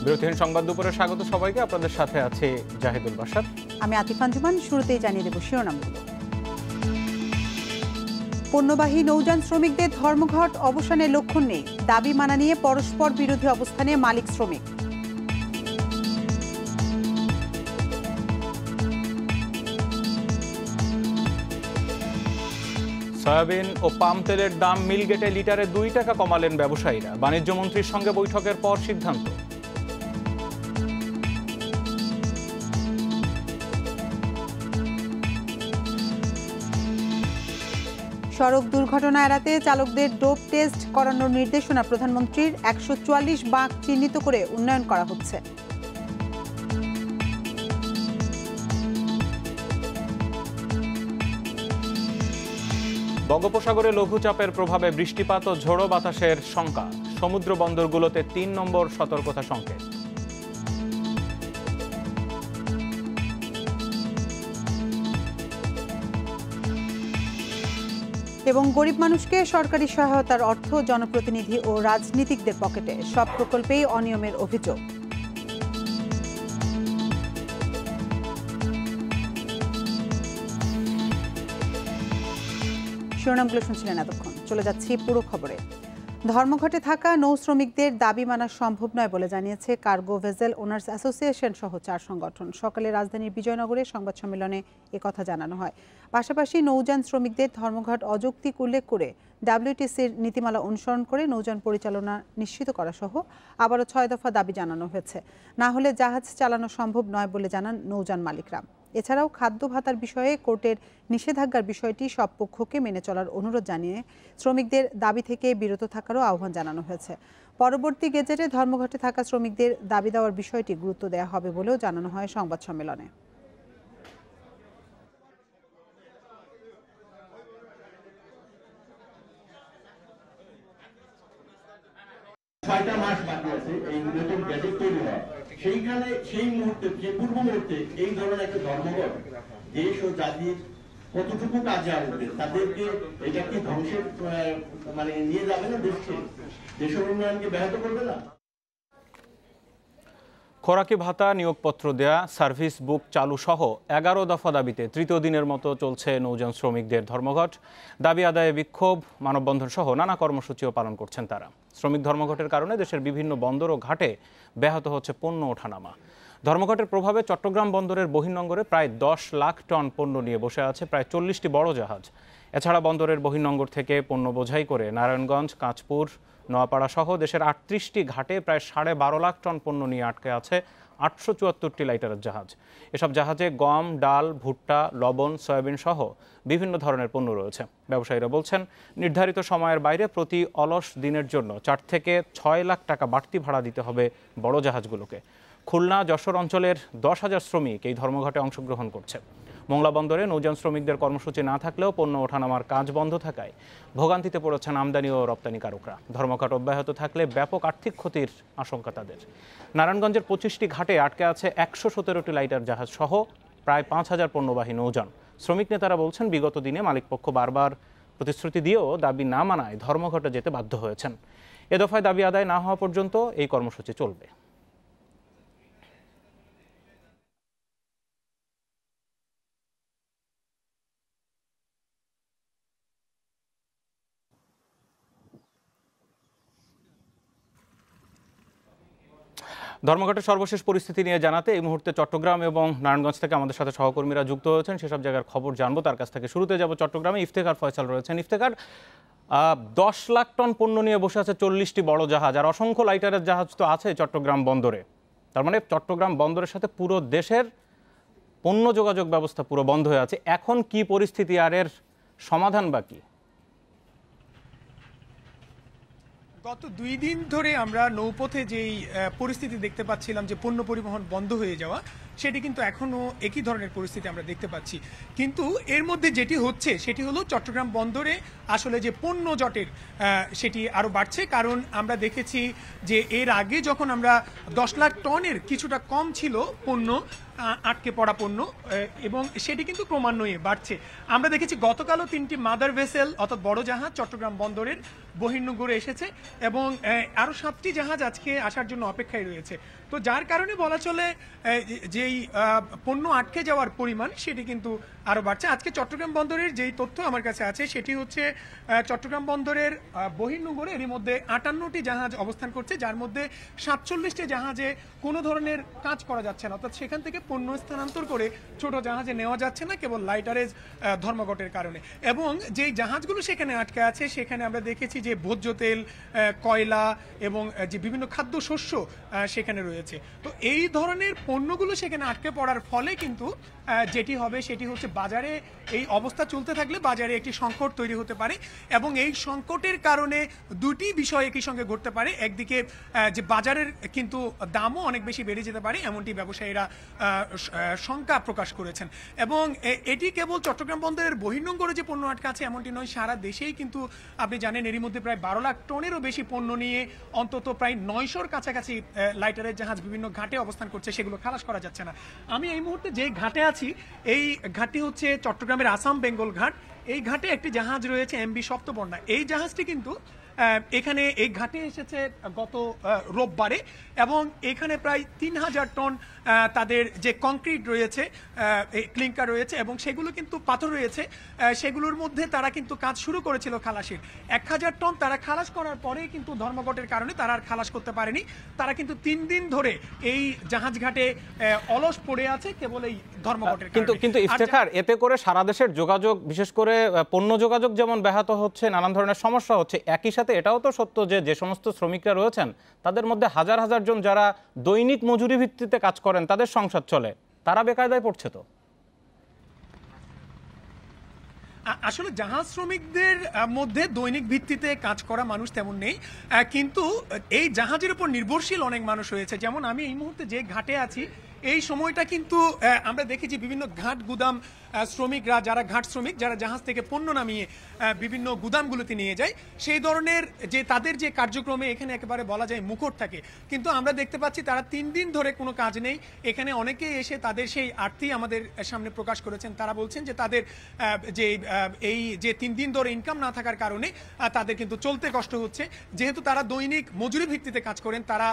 বিরতিহীন সংবাদ দুপুরে স্বাগত সবাইকে। আপনাদের সাথে আছে জাহিদুল বাশার, আমি আতিফ আঞ্জুমান। শুরুতেই জানিয়ে দেব শিরোনামগুলো। পণ্যবাহী নৌযান শ্রমিকদের ধর্মঘট অবসানের লক্ষণ নেই, দাবি মানা নিয়ে পরস্পর বিরোধী অবস্থানে মালিক শ্রমিক। সয়াবিন ও পাম তেলের দাম মিলগেটে লিটারে 2 টাকা কমালেন ব্যবসায়ীরা। বাণিজ্য মন্ত্রীর সঙ্গে বৈঠকের পর সিদ্ধান্ত। সড়ক দুর্ঘটনা এড়াতে চালকদের ডোপ টেস্ট করানোর নির্দেশনা প্রধানমন্ত্রীর। 144 বাঁক চিহ্নিত করে উন্নয়ন করা হচ্ছে। বঙ্গোপসাগরে লঘুচাপের প্রভাবে বৃষ্টিপাত ও ঝোড়ো বাতাসের শঙ্কা। সমুদ্র বন্দরগুলোতে 3 নম্বর সতর্কতা সংকেত। এবং গরিব মানুষকে সরকারি সহায়তার অর্থ জনপ্রতিনিধি ও রাজনীতিকদের পকেটে, সব প্রকল্পেই অনিয়মের অভিযোগ। শিরোনামগুলো শুনছিলেন এতক্ষণ, চলে যাচ্ছি পুরো খবরে। ধর্মঘটে থাকা নৌ শ্রমিকদের দাবি মানা সম্ভব নয় বলে জানিয়েছে কার্গো ভেসেল ওনার্স অ্যাসোসিয়েশন সহ 4 সংগঠন। সকালে রাজধানীর বিজয়নগরে সংবাদ সম্মেলনে একথা জানানো হয়। পাশাপাশি নৌযান শ্রমিকদের ধর্মঘট অযৌক্তিক উল্লেখ করে ডাব্লিউটিসির নীতিমালা অনুসরণ করে নৌযান পরিচালনা নিশ্চিত করা সহ আবারও 6 দফা দাবি জানানো হয়েছে। না হলে জাহাজ চালানো সম্ভব নয় বলে জানান নৌযান মালিকরা। এছাড়াও খাদ্য ভাতার বিষয়ে কোর্টের নিষেধাজ্ঞার বিষয়টি সব পক্ষকে মেনে চলার অনুরোধ জানিয়ে শ্রমিকদের দাবি থেকে বিরত থাকারও আহ্বান জানানো হয়েছে। পরবর্তী গেজেটে ধর্মঘটে থাকা শ্রমিকদের দাবি দেওয়ার বিষয়টি গুরুত্ব দেওয়া হবে বলেও জানানো হয় সংবাদ সম্মেলনে। সেইখানে সেই মুহূর্তে, যে পূর্ব মুহূর্তে এই ধরনের একটা ধর্মঘট দেশ ও জাতির কতটুকু কাজে আসবে, তাদেরকে এটা কি ধ্বংসের নিয়ে যাবে না, দেশের উন্নয়নকে ব্যাহত করবে না। খোরাকি ভাতা, নিয়োগপত্র দেয়া, সার্ভিস বুক চালু সহ 11 দফা দাবিতে তৃতীয় দিনের মতো চলছে নৌযান শ্রমিকদের ধর্মঘট। দাবি আদায়ে বিক্ষোভ, মানববন্ধন সহ নানা কর্মসূচিও পালন করছেন তারা। শ্রমিক ধর্মঘটের কারণে দেশের বিভিন্ন বন্দর ও ঘাটে ব্যাহত হচ্ছে পণ্য ওঠানামা। ধর্মঘটের প্রভাবে চট্টগ্রাম বন্দরের বহির্নোঙরে প্রায় 10 লাখ টন পণ্য নিয়ে বসে আছে প্রায় 40টি বড় জাহাজ। এছাড়া বন্দরের বহির্নোঙর থেকে পণ্য বোঝাই করে নারায়ণগঞ্জ, কাঁচপুর, নোয়াপাড়া সহ দেশের 38টি ঘাটে প্রায় 12.5 লাখ টন পণ্য নিয়ে আটকে আছে 874টি লাইটারের জাহাজ। এসব জাহাজে গম, ডাল, ভুট্টা, লবণ, সয়াবিন সহ বিভিন্ন ধরনের পণ্য রয়েছে। ব্যবসায়ীরা বলছেন, নির্ধারিত সময়ের বাইরে প্রতি অলস দিনের জন্য 4 থেকে 6 লাখ টাকা বাড়তি ভাড়া দিতে হবে বড় জাহাজগুলোকে। খুলনা, যশোর অঞ্চলের 10,000 শ্রমিক এই ধর্মঘটে অংশগ্রহণ করছে। মোংলা বন্দরে নৌযান শ্রমিকদের কর্মসূচি না থাকলেও পণ্য ওঠানামার কাজ বন্ধ থাকায় ভোগান্তিতে পড়েছেন আমদানি ও রপ্তানিকারকরা। ধর্মঘট অব্যাহত থাকলে ব্যাপক আর্থিক ক্ষতির আশঙ্কা তাদের। নারায়ণগঞ্জের 25টি ঘাটে আটকে আছে 117টি লাইটার জাহাজ সহ প্রায় 5,000 পণ্যবাহী নৌযান। শ্রমিক নেতারা বলছেন, বিগত দিনে মালিকপক্ষ বারবার প্রতিশ্রুতি দিয়েও দাবি না মানায় ধর্মঘটে যেতে বাধ্য হয়েছেন। এ দফায় দাবি আদায় না হওয়া পর্যন্ত এই কর্মসূচি চলবে। ধর্মঘটের সর্বশেষ পরিস্থিতি নিয়ে জানাতে এই মুহূর্তে চট্টগ্রাম এবং নারায়ণগঞ্জ থেকে আমাদের সাথে সহকর্মীরা যুক্ত হয়েছেন। সেসব জায়গার খবর জানবো তার কাছ থেকে। শুরুতে যাব চট্টগ্রামে, ইফতেখার ফয়সাল রয়েছেন। ইফতেখার, 10 লাখ টন পণ্য নিয়ে বসে আছে 40টি বড় জাহাজ, আর অসংখ্য লাইটারের জাহাজ তো আছে চট্টগ্রাম বন্দরে। তার মানে চট্টগ্রাম বন্দরের সাথে পুরো দেশের পণ্য যোগাযোগ ব্যবস্থা পুরো বন্ধ হয়ে আছে। এখন কি পরিস্থিতি, আর এর সমাধান বাকি? গত 2 দিন ধরে আমরা নৌপথে যেই পরিস্থিতি দেখতে পাচ্ছিলাম, যে পণ্য পরিবহন বন্ধ হয়ে যাওয়া, সেটি কিন্তু এখনও একই ধরনের পরিস্থিতি আমরা দেখতে পাচ্ছি। কিন্তু এর মধ্যে যেটি হচ্ছে সেটি হলো চট্টগ্রাম বন্দরে আসলে যে পণ্য জটের সেটি আরও বাড়ছে। কারণ আমরা দেখেছি যে এর আগে যখন আমরা 10 লাখ টনের কিছুটা কম ছিল পণ্য, আটকে পড়া পণ্য, এবং সেটি কিন্তু ক্রমান্বয়ে বাড়ছে। আমরা দেখেছি গতকালও 3টি মাদার ভেসেল অর্থাৎ বড় জাহাজ চট্টগ্রাম বন্দরের বহির্নোঙরে এসেছে এবং আরও 7টি জাহাজ আজকে আসার জন্য অপেক্ষায় রয়েছে। তো যার কারণে বলা চলে যেই পণ্য আটকে যাওয়ার পরিমাণ সেটি কিন্তু আরও বাড়ছে। আজকে চট্টগ্রাম বন্দরের যেই তথ্য আমার কাছে আছে সেটি হচ্ছে চট্টগ্রাম বন্দরের বহির্নোঙরে এরই মধ্যে 58টি জাহাজ অবস্থান করছে, যার মধ্যে 47টি জাহাজে কোনো ধরনের কাজ করা যাচ্ছে না, অর্থাৎ সেখান থেকে পণ্য স্থানান্তর করে ছোট জাহাজে নেওয়া যাচ্ছে না কেবল লাইটারেজ ধর্মঘটের কারণে। এবং যেই জাহাজগুলো সেখানে আটকে আছে সেখানে আমরা দেখেছি যে ভোজ্য তেল, কয়লা এবং যে বিভিন্ন খাদ্যশস্য সেখানে রয়েছে। তো এই ধরনের পণ্যগুলো সেখানে আটকে পড়ার ফলে কিন্তু যেটি হবে সেটি হচ্ছে বাজারে এই অবস্থা চলতে থাকলে বাজারে একটি সংকট তৈরি হতে পারে এবং এই সংকটের কারণে দুটি বিষয় একই সঙ্গে ঘটতে পারে। একদিকে যে বাজারের কিন্তু দামও অনেক বেশি বেড়ে যেতে পারে এমনটি ব্যবসায়ীরা শঙ্কা প্রকাশ করেছেন। এবং এটি কেবল চট্টগ্রাম বন্দরের বহির্নোঙরে যে পণ্য আটকে আছে এমনটি নয়, সারা দেশেই কিন্তু আপনি জানেন এরই মধ্যে প্রায় 12 লাখ টনেরও বেশি পণ্য নিয়ে অন্তত প্রায় 900-র কাছাকাছি লাইটারের জাহাজ বিভিন্ন ঘাটে অবস্থান করছে, সেগুলো খালাস করা যাচ্ছে না। আমি এই মুহূর্তে যে ঘাটে আছি এই ঘাটটি হচ্ছে চট্টগ্রামের আসাম বেঙ্গল ঘাট। এই ঘাটে একটি জাহাজ রয়েছে এমবি সপ্তবর্ণা। এই জাহাজটি কিন্তু এখানে এই ঘাটে এসেছে গত রোববারে এবং এখানে প্রায় 3000 টন তাদের যে কংক্রিট রয়েছে, ক্লিংকার রয়েছে এবং সেগুলো কিন্তু পাথর রয়েছে, সেগুলোর মধ্যে তারা কিন্তু কাজ শুরু করেছিল খালাসের। 1000 টন তারা খালাস করার পরেই কিন্তু ধর্মঘটের কারণে তারা আর খালাস করতে পারেনি। তারা কিন্তু 3 দিন ধরে এই জাহাজ ঘাটে অলস পড়ে আছে কেবল এই ধর্মঘটের কারণে। কিন্তু ইফতেখার, এতে করে সারা দেশের যোগাযোগ, বিশেষ করে পণ্য যোগাযোগ যেমন ব্যাহত হচ্ছে, নানান ধরনের সমস্যা হচ্ছে, একই সাথে এটাও তো সত্য যে সমস্ত শ্রমিকরা রয়েছেন তাদের মধ্যে হাজার হাজার জন যারা দৈনিক মজুরি ভিত্তিতে কাজ করেন, তাদের সংসার চলে, তারা বেকায়দায় পড়ছে। তো আসলে জাহাজ শ্রমিকদের মধ্যে দৈনিক ভিত্তিতে কাজ করা মানুষ তেমন নেই, কিন্তু এই জাহাজের উপর নির্ভরশীল অনেক মানুষ রয়েছে। যেমন আমি এই মুহূর্তে যে ঘাটে আছি এই সময়টা কিন্তু আমরা দেখেছি বিভিন্ন ঘাট গুদাম শ্রমিকরা, যারা ঘাট শ্রমিক, যারা জাহাজ থেকে পণ্য নামিয়ে বিভিন্ন গুদামগুলোতে নিয়ে যায়, সেই ধরনের যে তাদের যে কার্যক্রমে এখানে একেবারে বলা যায় মুখর থাকে। কিন্তু আমরা দেখতে পাচ্ছি তারা 3 দিন ধরে কোনো কাজ নেই। এখানে অনেকেই এসে তাদের সেই আর্থি আমাদের সামনে প্রকাশ করেছেন। তারা বলছেন যে তাদের যে এই যে 3 দিন ধরে ইনকাম না থাকার কারণে তাদের কিন্তু চলতে কষ্ট হচ্ছে। যেহেতু তারা দৈনিক মজুরি ভিত্তিতে কাজ করেন, তারা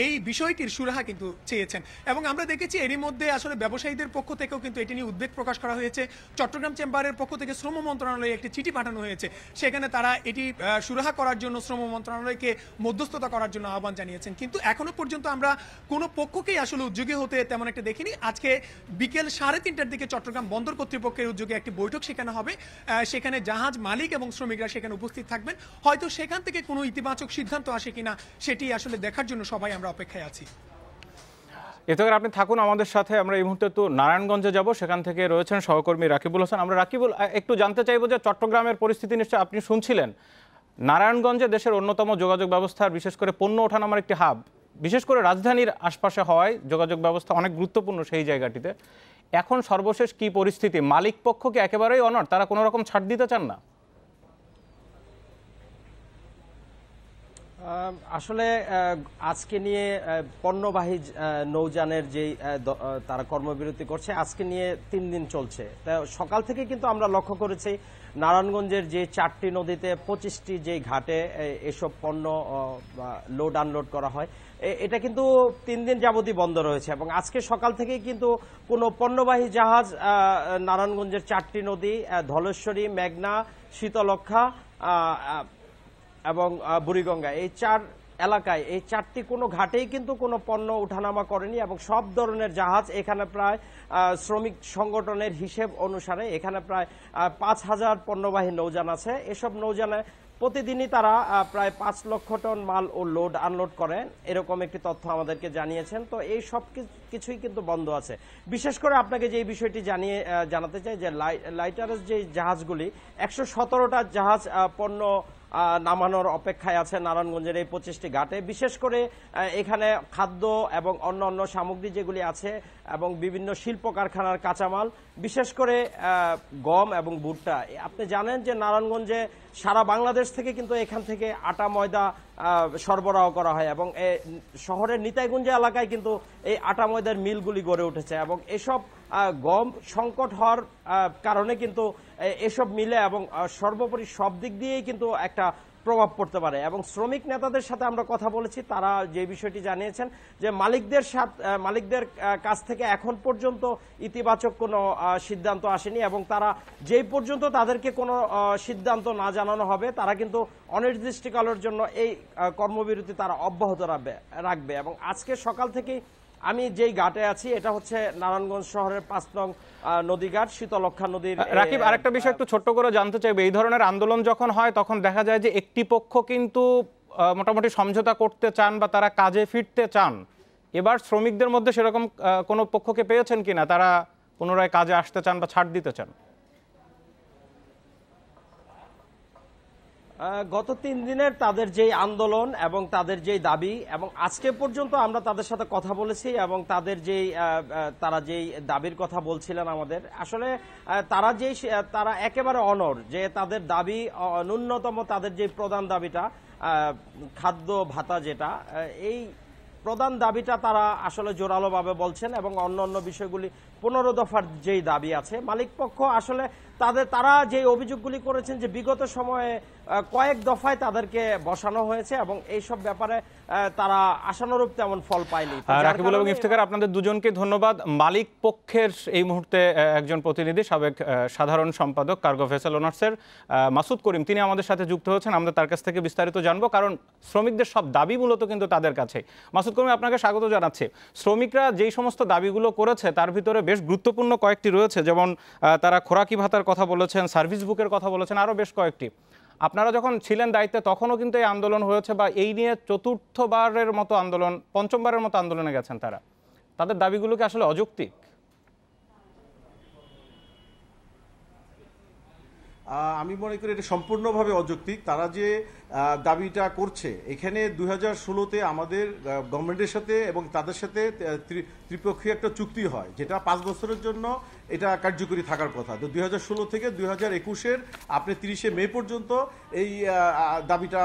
এই বিষয়টির সুরাহা কিন্তু চেয়েছেন। এবং আমরা দেখেছি এরই মধ্যে আসলে ব্যবসায়ীদের পক্ষ থেকেও কিন্তু এটি নিয়ে উদ্বেগ প্রকাশ করা হয়েছে। চট্টগ্রাম চেম্বারের পক্ষ থেকে শ্রম মন্ত্রণালয়ে একটি চিঠি পাঠানো হয়েছে, সেখানে তারা এটি সুরাহা করার জন্য শ্রম মন্ত্রণালয়কে মধ্যস্থতা করার জন্য আহ্বান জানিয়েছেন। কিন্তু এখনো পর্যন্ত আমরা কোনো পক্ষকেই আসলে উদ্যোগী হতে তেমন একটা দেখিনি। আজকে বিকেল 3:30টার দিকে চট্টগ্রাম বন্দর কর্তৃপক্ষের উদ্যোগে একটি বৈঠক সেখানে হবে, সেখানে জাহাজ মালিক এবং শ্রমিকরা সেখানে উপস্থিত থাকবেন। হয়তো সেখান থেকে কোনো ইতিবাচক সিদ্ধান্ত আসে কিনা সেটি আসলে দেখার জন্য সবাই আমরা অপেক্ষায় আছি। এতে করে আপনি থাকুন আমাদের সাথে। আমরা এই মুহূর্তে তো নারায়ণগঞ্জে যাব, সেখান থেকে রয়েছেন সহকর্মী রাকিবুল হাসান। আমরা রাকিবুল, একটু জানতে চাইবো যে চট্টগ্রামের পরিস্থিতি নিশ্চয় আপনি শুনছিলেন। নারায়ণগঞ্জে দেশের অন্যতম যোগাযোগ ব্যবস্থার, বিশেষ করে পণ্য ওঠানামার একটি হাব, বিশেষ করে রাজধানীর আশপাশে হওয়ায় যোগাযোগ ব্যবস্থা অনেক গুরুত্বপূর্ণ সেই জায়গাটিতে। এখন সর্বশেষ কি পরিস্থিতি? মালিক পক্ষ কি একেবারেই অনড়, তারা কোনো রকম ছাড় দিতে চান না? আসলে আজকে নিয়ে পণ্যবাহী নৌযানের যেই তারা কর্মবিরতি করছে, আজকে নিয়ে 3 দিন চলছে। সকাল থেকে কিন্তু আমরা লক্ষ্য করেছি নারায়ণগঞ্জের যে 4টি নদীতে 25টি যে ঘাটে এসব পণ্য লোড আনলোড করা হয়, এটা কিন্তু 3 দিন যাবতই বন্ধ রয়েছে। এবং আজকে সকাল থেকেই কিন্তু কোনো পণ্যবাহী জাহাজ নারায়ণগঞ্জের 4টি নদী, ধলেশ্বরী, মেঘনা, শীতলক্ষা এবং বুড়িগঙ্গা, এই 4 এলাকায় এই 4টি কোনো ঘাটেই কিন্তু কোনো পণ্য উঠানামা করেনি। এবং সব ধরনের জাহাজ এখানে প্রায় শ্রমিক সংগঠনের হিসেব অনুসারে এখানে প্রায় 5000 পণ্যবাহী নৌযান আছে। এসব নৌযানে প্রতিদিনই তারা প্রায় 5 লক্ষ টন মাল ও লোড আনলোড করেন, এরকম একটি তথ্য আমাদেরকে জানিয়েছেন। তো এই সব কিছুই কিন্তু বন্ধ আছে। বিশেষ করে আপনাকে যে বিষয়টি জানাতে চাই যে লাইটারের যে জাহাজগুলি 117টা জাহাজ পণ্য নামানোর অপেক্ষায় আছে নারায়ণগঞ্জের এই 25টি ঘাটে। বিশেষ করে এখানে খাদ্য এবং অন্য সামগ্রী যেগুলি আছে এবং বিভিন্ন শিল্প কারখানার কাঁচামাল, বিশেষ করে গম এবং ভুট্টা। আপনি জানেন যে নারায়ণগঞ্জে সারা বাংলাদেশ থেকে কিন্তু এখান থেকে আটা ময়দা সরবরাহ করা হয় এবং শহরের নিতাইগঞ্জ এলাকায় কিন্তু এই আটা ময়দার মিলগুলি গড়ে উঠেছে এবং এসব গম সংকট হওয়ার কারণে কিন্তু এসব মিলে এবং সর্বোপরি সব দিক দিয়েই কিন্তু একটা প্রভাব পড়তে পারে। এবং শ্রমিক নেতাদের সাথে আমরা কথা বলেছি, তারা যে বিষয়টি জানিয়েছেন যে মালিকদের কাছ থেকে এখন পর্যন্ত ইতিবাচক কোনো সিদ্ধান্ত আসেনি এবং তারা যেই পর্যন্ত তাদেরকে কোনো সিদ্ধান্ত না জানানো হবে তারা কিন্তু অনির্দিষ্টকালের জন্য এই কর্মবিরতি তারা অব্যাহত রাখবে। এবং আজকে সকাল থেকেই আমি যেই ঘাটে আছি এটা হচ্ছে নারায়ণগঞ্জ শহরের ৫ নং নদীঘাট, শীতলক্ষা নদীর। রাকিব, আরেকটা বিষয় একটু ছোট্ট করে জানতে চাইবে, এই ধরনের আন্দোলন যখন হয় তখন দেখা যায় যে একটি পক্ষ কিন্তু মোটামুটি সমঝোতা করতে চান বা তারা কাজে ফিরতে চান। এবার শ্রমিকদের মধ্যে সেরকম কোনো পক্ষকে পেয়েছেন কিনা তারা পুনরায় কাজে আসতে চান বা ছাড় দিতে চান? গত ৩ দিনের তাদের যেই আন্দোলন এবং তাদের যেই দাবি, এবং আজকে পর্যন্ত আমরা তাদের সাথে কথা বলেছি এবং তারা যেই দাবির কথা বলছিলেন আমাদের, আসলে তারা একেবারে অনড় যে তাদের দাবি ন্যূনতম, তাদের যে প্রধান দাবিটা খাদ্য ভাতা, যেটা এই প্রধান দাবিটা তারা আসলে জোরালোভাবে বলছেন এবং অন্য বিষয়গুলি 15 দফার যেই দাবি আছে, মালিক পক্ষ আসলে তারা যে অভিযোগগুলি করেছেন যে বিগত সময়ে কয়েক দফায় তাদেরকে বসানো হয়েছে এবং এইসব ব্যাপারে তারা আশানুরূপ তেমন ফল পায়নি। রাকিবুল এবং ইফতেখার, আপনাদের দুজনকে ধন্যবাদ। মালিক পক্ষের এই মুহূর্তে একজন প্রতিনিধি, সাবেক সাধারণ সম্পাদক কার্গো ভেসেল ওনার্সের মাসুদ করিম, তিনি আমাদের সাথে যুক্ত হয়েছেন। আমরা তার কাছ থেকে বিস্তারিত জানবো, কারণ শ্রমিকদের সব দাবি মূলত কিন্তু তাদের কাছে। মাসুদ করিম, আপনাকে স্বাগত জানাচ্ছি। শ্রমিকরা যেই সমস্ত দাবিগুলো করেছে তার ভিতরে বেশ গুরুত্বপূর্ণ কয়েকটি রয়েছে, যেমন তারা খোরাকি ভাতার কথা বলেছেন, সার্ভিস বুকের কথা বলেছেন, আরও বেশ কয়েকটি। আপনারা যখন ছিলেন দায়িত্বে তখনও কিন্তু এই আন্দোলন হয়েছে, বা এই নিয়ে চতুর্থবারের মতো আন্দোলন, পঞ্চমবারের মতো আন্দোলনে গেছেন তারা। তাদের দাবিগুলো কি আসলে অযৌক্তিক? আমি মনে করি এটা সম্পূর্ণভাবে অযৌক্তিক। তারা যে দাবিটা করছে, এখানে 2016-তে আমাদের গভর্নমেন্টের সাথে এবং তাদের সাথে ত্রিপক্ষীয় একটা চুক্তি হয়, যেটা 5 বছরের জন্য এটা কার্যকরী থাকার কথা। তো 2016 থেকে 2021-এর আপনি 30শে মে পর্যন্ত এই দাবিটা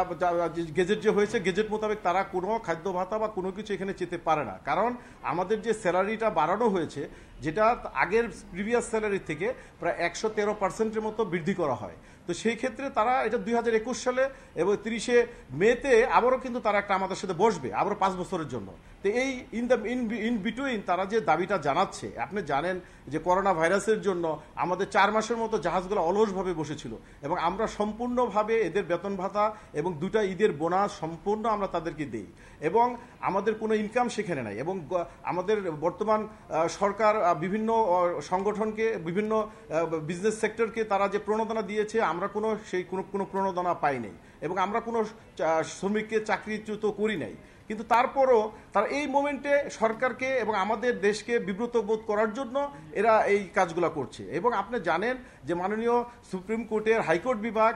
গেজেট যে হয়েছে, গেজেট মোতাবেক তারা কোনো খাদ্য ভাতা বা কোনো কিছু এখানে চেতে পারে না। কারণ আমাদের যে স্যালারিটা বাড়ানো হয়েছে, যেটা আগের প্রিভিয়াস স্যালারি থেকে প্রায় 113% মতো বৃদ্ধি করা হয়। তো সেই ক্ষেত্রে তারা এটা 2021 সালে এবং 30শে মেতে আবারও কিন্তু তারা একটা আমাদের সাথে বসবে আবারও 5 বছরের জন্য। তো এই ইন বিটুইন তারা যে দাবিটা জানাচ্ছে, আপনি জানেন যে করোনা ভাইরাসের জন্য আমাদের 4 মাসের মতো জাহাজগুলো অলসভাবে বসেছিল এবং আমরা সম্পূর্ণভাবে এদের বেতন ভাতা এবং 2টা ঈদের বোনাস সম্পূর্ণ আমরা তাদেরকে দিই এবং আমাদের কোনো ইনকাম সেখানে নাই। এবং আমাদের বর্তমান সরকার বিভিন্ন সংগঠনকে, বিভিন্ন বিজনেস সেক্টরকে তারা যে প্রণোদনা দিয়েছে, আমরা কোনো প্রণোদনা পাই নাই এবং আমরা কোনো শ্রমিককে চাকরিচ্যুত করি নাই। কিন্তু তারপরও তারা এই মোমেন্টে সরকারকে এবং আমাদের দেশকে বিব্রত বোধ করার জন্য এরা এই কাজগুলো করছে। এবং আপনি জানেন যে মাননীয় সুপ্রিম কোর্টের হাইকোর্ট বিভাগ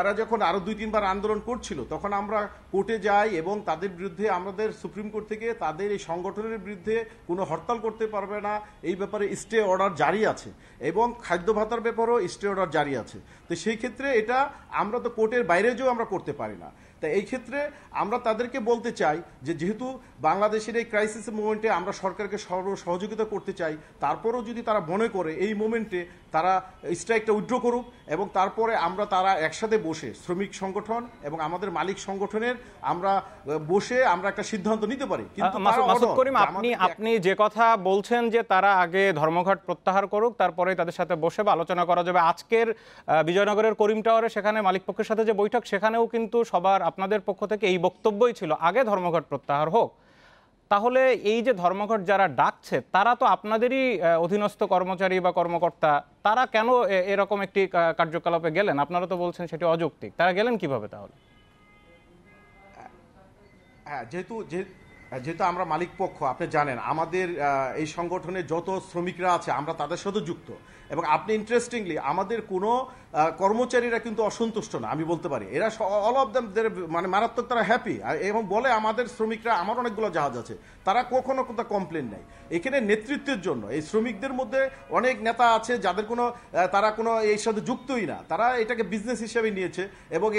এরা যখন আরও 2-3 বার আন্দোলন করছিল, তখন আমরা কোর্টে যাই এবং তাদের বিরুদ্ধে আমাদের সুপ্রিম কোর্ট থেকে তাদের এই সংগঠনের বিরুদ্ধে কোনো হরতাল করতে পারবে না, এই ব্যাপারে স্টে অর্ডার জারি আছে এবং খাদ্য ভাতার ব্যাপারেও স্টে অর্ডার জারি আছে। তো সেই ক্ষেত্রে এটা আমরা তো কোর্টের বাইরে যেও আমরা করতে পারি না। তাই এই ক্ষেত্রে আমরা তাদেরকে বলতে চাই যে যেহেতু বাংলাদেশের এই ক্রাইসিস মোমেন্টে আমরা সরকারকে সহযোগিতা করতে চাই, তারপরেও যদি তারা মনে করে এই মোমেন্টে তারা স্ট্রাইকটা উইথড্র করুক এবং তারপরে তারা একসাথে বসে শ্রমিক সংগঠন এবং আমাদের মালিক সংগঠনের আমরা একটা সিদ্ধান্ত নিতে পারি। কিন্তু মাসুদ করিম, আপনি যে কথা বলছেন যে তারা আগে ধর্মঘট প্রত্যাহার করুক, তারপরে তাদের সাথে বসে বা আলোচনা করা যাবে। আজকের বিজয়নগরের করিম টাওয়ারে সেখানে মালিক পক্ষের সাথে যে বৈঠক, সেখানেও কিন্তু সবার আপনাদের পক্ষ থেকে এই বক্তব্যই ছিল, আগে ধর্মঘট প্রত্যাহার হোক। তাহলে এই যে ধর্মঘট যারা ডাকছে তারা তো আপনাদেরই অধীনস্থ কর্মচারী বা কর্মকর্তা, তারা কেন এরকম একটি কার্যকলাপে গেলেন? আপনারা তো বলছেন সেটি অযৌক্তিক, তারা গেলেন কিভাবে তাহলে? হ্যাঁ, যেহেতু আমরা মালিক পক্ষ, আপনি জানেন আমাদের এই সংগঠনে যত শ্রমিকরা আছে আমরা তাদের সাথে যুক্ত, এবং আপনি ইন্টারেস্টিংলি আমাদের কোনো কর্মচারীরা কিন্তু অসন্তুষ্ট না, আমি বলতে পারি এরা অল অফ দেম মানে মারাত্মক তারা হ্যাপি, এবং বলে আমাদের শ্রমিকরা, আমার অনেকগুলো জাহাজ আছে, তারা কখনো কোথাও কমপ্লেন নেই। এখানে নেতৃত্বের জন্য এই শ্রমিকদের মধ্যে অনেক নেতা আছে যাদের কোনো তারা কোনো এই সাথে যুক্তই না, তারা এটাকে বিজনেস হিসেবে নিয়েছে এবং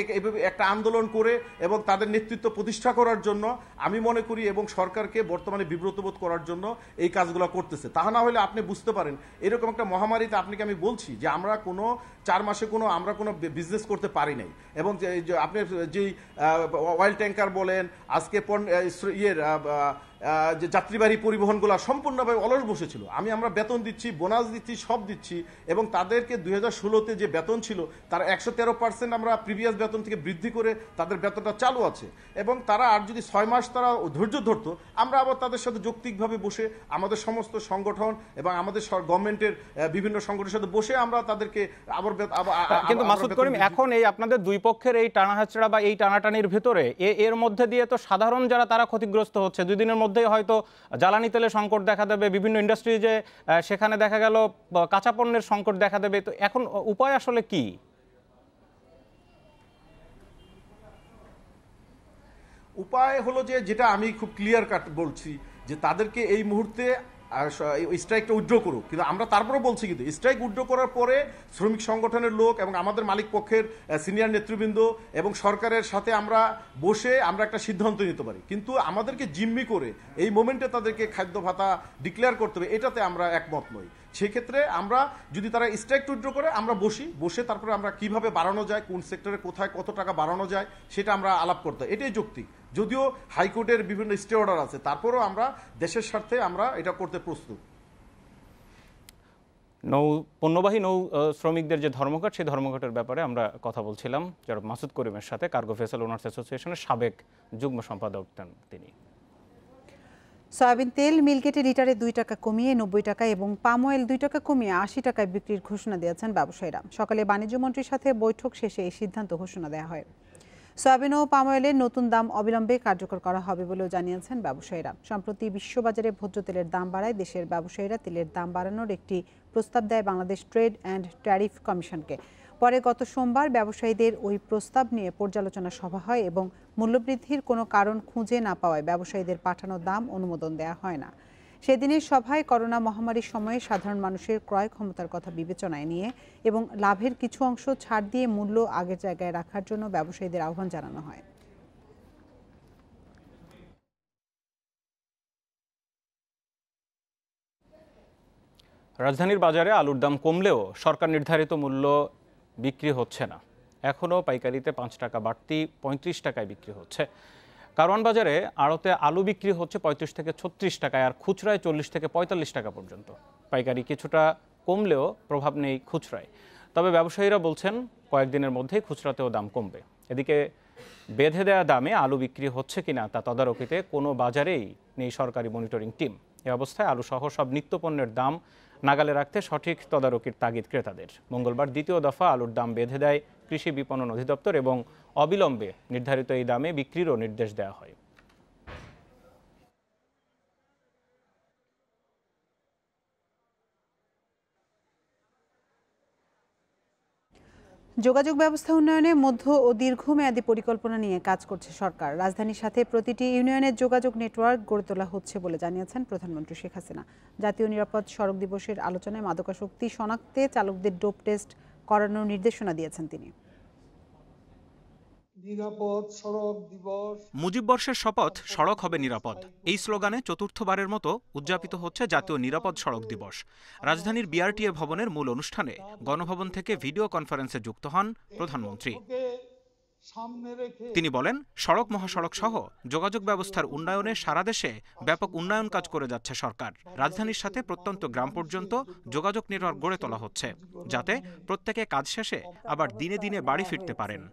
একটা আন্দোলন করে এবং তাদের নেতৃত্ব প্রতিষ্ঠা করার জন্য আমি মনে করি, এবং সরকারকে বর্তমানে বিব্রতবোধ করার জন্য এই কাজগুলো করতেছে। তা না হলে আপনি বুঝতে পারেন এরকম একটা মহামারীতে আপনাকে আমি বলছি যে আমরা কোনো 4 মাসে আমরা কোনো বিজনেস করতে পারি নাই, এবং আপনি যেই অয়েল ট্যাঙ্কার বলেন আজকে যে যাত্রীবাহী পরিবহনগুলো সম্পূর্ণভাবে অলস বসেছিল। আমরা বেতন দিচ্ছি, বোনাস দিচ্ছি, সব দিচ্ছি, এবং তাদেরকে 2016-তে যে বেতন ছিল তার 113% আমরা প্রিভিয়াস বেতন থেকে বৃদ্ধি করে তাদের বেতনটা চালু আছে, এবং তারা আর যদি 6 মাস তারা ধৈর্য ধরতো, আমরা আবার তাদের সাথে যৌক্তিকভাবে বসে আমাদের সমস্ত সংগঠন এবং আমাদের গভর্নমেন্টের বিভিন্ন সংগঠনের সাথে বসে আমরা তাদেরকে আবার কিন্তু মাসুদ করিম, এখন এই আপনাদের দুই পক্ষের এই টানাহাচড়া বা এই টানাটানির ভিতরে এর মধ্যে দিয়ে তো সাধারণ যারা তারা ক্ষতিগ্রস্ত হচ্ছে। 2 দিনের মধ্যেই হয়তো জ্বালানি তেলের সংকট দেখা দেবে, বিভিন্ন ইন্ডাস্ট্রি যে সেখানে দেখা গেল কাঁচা পণ্যের সংকট দেখা দেবে। তো এখন উপায় আসলে কি? উপায় হলো যে, যেটা আমি খুব ক্লিয়ার কাট বলছি, যে তাদেরকে এই মুহূর্তে স্ট্রাইকটা উইথড্র করুক, কিন্তু আমরা তারপরে বলছি কিন্তু স্ট্রাইক উইথড্র করার পরে শ্রমিক সংগঠনের লোক এবং আমাদের মালিক পক্ষের সিনিয়র নেতৃবৃন্দ এবং সরকারের সাথে আমরা বসে আমরা একটা সিদ্ধান্ত নিতে পারি, কিন্তু আমাদেরকে জিম্মি করে এই মোমেন্টে তাদেরকে খাদ্য ভাতা ডিক্লেয়ার করতে হবে, এটাতে আমরা একমত নই। সেক্ষেত্রে আমরা যদি তারা স্ট্রাইক উইথড্র করে আমরা বসে তারপরে আমরা কিভাবে বাড়ানো যায়, কোন সেক্টরে কোথায় কত টাকা বাড়ানো যায় সেটা আমরা আলাপ করতে হয়, এটাই যৌক্তিক। যদিও হাইকোর্টের বিভিন্ন স্টে অর্ডার আছে, তারপরেও আমরা দেশের স্বার্থে আমরা এটা করতে প্রস্তুত। পণ্যবাহী নৌ শ্রমিকদের যে ধর্মঘট, সেই ধর্মঘটের ব্যাপারে আমরা কথা বলছিলাম যারা মাসুদ করিমের সাথে, কার্গো ভেসেল ওনার্স অ্যাসোসিয়েশনের সাবেক যুগ্ম সম্পাদক তিনি। সয়াবিন তেল মিলগেটে লিটারে 2 টাকা কমিয়ে 90 টাকা এবং পাম অয়েল 2 টাকা কমিয়ে 80 টাকায় বিক্রির ঘোষণা দিয়েছেন ব্যবসায়ীরা। সকালে বাণিজ্য মন্ত্রীর সাথে বৈঠক শেষে এই সিদ্ধান্ত ঘোষণা দেওয়া হয়। সয়াবিন ও পাম অয়েলের নতুন দাম অবিলম্বে কার্যকর করা হবে বলেও জানিয়েছেন ব্যবসায়ীরা। সম্প্রতি বিশ্ববাজারে ভোজ্য তেলের দাম বাড়ায় দেশের ব্যবসায়ীরা তেলের দাম বাড়ানোর একটি প্রস্তাব দেয় বাংলাদেশ ট্রেড অ্যান্ড ট্যারিফ কমিশনকে। পরে গত সোমবার ব্যবসায়ীদের ওই প্রস্তাব নিয়ে পর্যালোচনা সভা হয় এবং মূল্যবৃদ্ধির কোনো কারণ খুঁজে না পাওয়ায় ব্যবসায়ীদের পাঠানো দাম অনুমোদন দেওয়া হয় না। সেদিনের সভায় করোনা মহামারীর সময়ে সাধারণ মানুষের ক্রয় ক্ষমতার কথা বিবেচনায় নিয়ে এবং লাভের কিছু অংশ ছাড় দিয়ে মূল্য আগের জায়গায় রাখার জন্য ব্যবসায়ীদের আহ্বান জানানো হয়। রাজধানীর বাজারে আলুর দাম কমলেও সরকার নির্ধারিত মূল্য বিক্রি হচ্ছে না। এখনও পাইকারিতে 5 টাকা বাড়তি 35 টাকায় বিক্রি হচ্ছে। কারওয়ান বাজারে আড়তে আলু বিক্রি হচ্ছে 35 থেকে 36 টাকায়, আর খুচরায় 40 থেকে 45 টাকা পর্যন্ত। পাইকারি কিছুটা কমলেও প্রভাব নেই খুচরায়। তবে ব্যবসায়ীরা বলছেন কয়েকদিনের মধ্যেই খুচরাতেও দাম কমবে। এদিকে বেঁধে দেওয়া দামে আলু বিক্রি হচ্ছে কিনা তা তদারকিতে কোনো বাজারেই নেই সরকারি মনিটরিং টিম। এ অবস্থায় আলুসহ সব নিত্যপণ্যের দাম নাগালে রাখতে সঠিক তদারকির তাগিদ ক্রেতাদের। মঙ্গলবার দ্বিতীয় দফা আলুর দাম বেঁধে দেয় কৃষি বিপণন অধিদপ্তর এবং অবিলম্বে নির্ধারিত এই দামে বিক্রিরও নির্দেশ দেওয়া হয়। যোগাযোগ ব্যবস্থা উন্নয়নে মধ্য ও দীর্ঘমেয়াদী পরিকল্পনা নিয়ে কাজ করছে সরকার। রাজধানীর সাথে প্রতিটি ইউনিয়নের যোগাযোগ নেটওয়ার্ক গড়ে তোলা হচ্ছে বলে জানিয়েছেন প্রধানমন্ত্রী শেখ হাসিনা। জাতীয় নিরাপদ সড়ক দিবসের আলোচনায় মাদকাসক্তি শনাক্তে চালকদের ডোপ টেস্ট করানোর নির্দেশনা দিয়েছেন তিনি। নিরাপদ সড়ক দিবস, মুজিব বর্ষের শপথ, সড়ক হবে নিরাপদ, এই স্লোগানে চতুর্থবারের মতো উদযাপিত হচ্ছে জাতীয় নিরাপদ সড়ক দিবস। রাজধানীর বিআরটিএ ভবনের মূল অনুষ্ঠানে গণভবন থেকে ভিডিও কনফারেন্সে যুক্ত হন প্রধানমন্ত্রী। তিনি বলেন, সড়ক মহাসড়ক সহ যোগাযোগ ব্যবস্থার উন্নয়নে সারা দেশে ব্যাপক উন্নয়ন কাজ করে যাচ্ছে সরকার। রাজধানীর সাথে প্রত্যন্ত গ্রাম পর্যন্ত যোগাযোগ নেটওয়ার্ক গড়ে তোলা হচ্ছে, যাতে প্রত্যেকে কাজ শেষে আবার দিনে দিনে বাড়ি ফিরতে পারেন।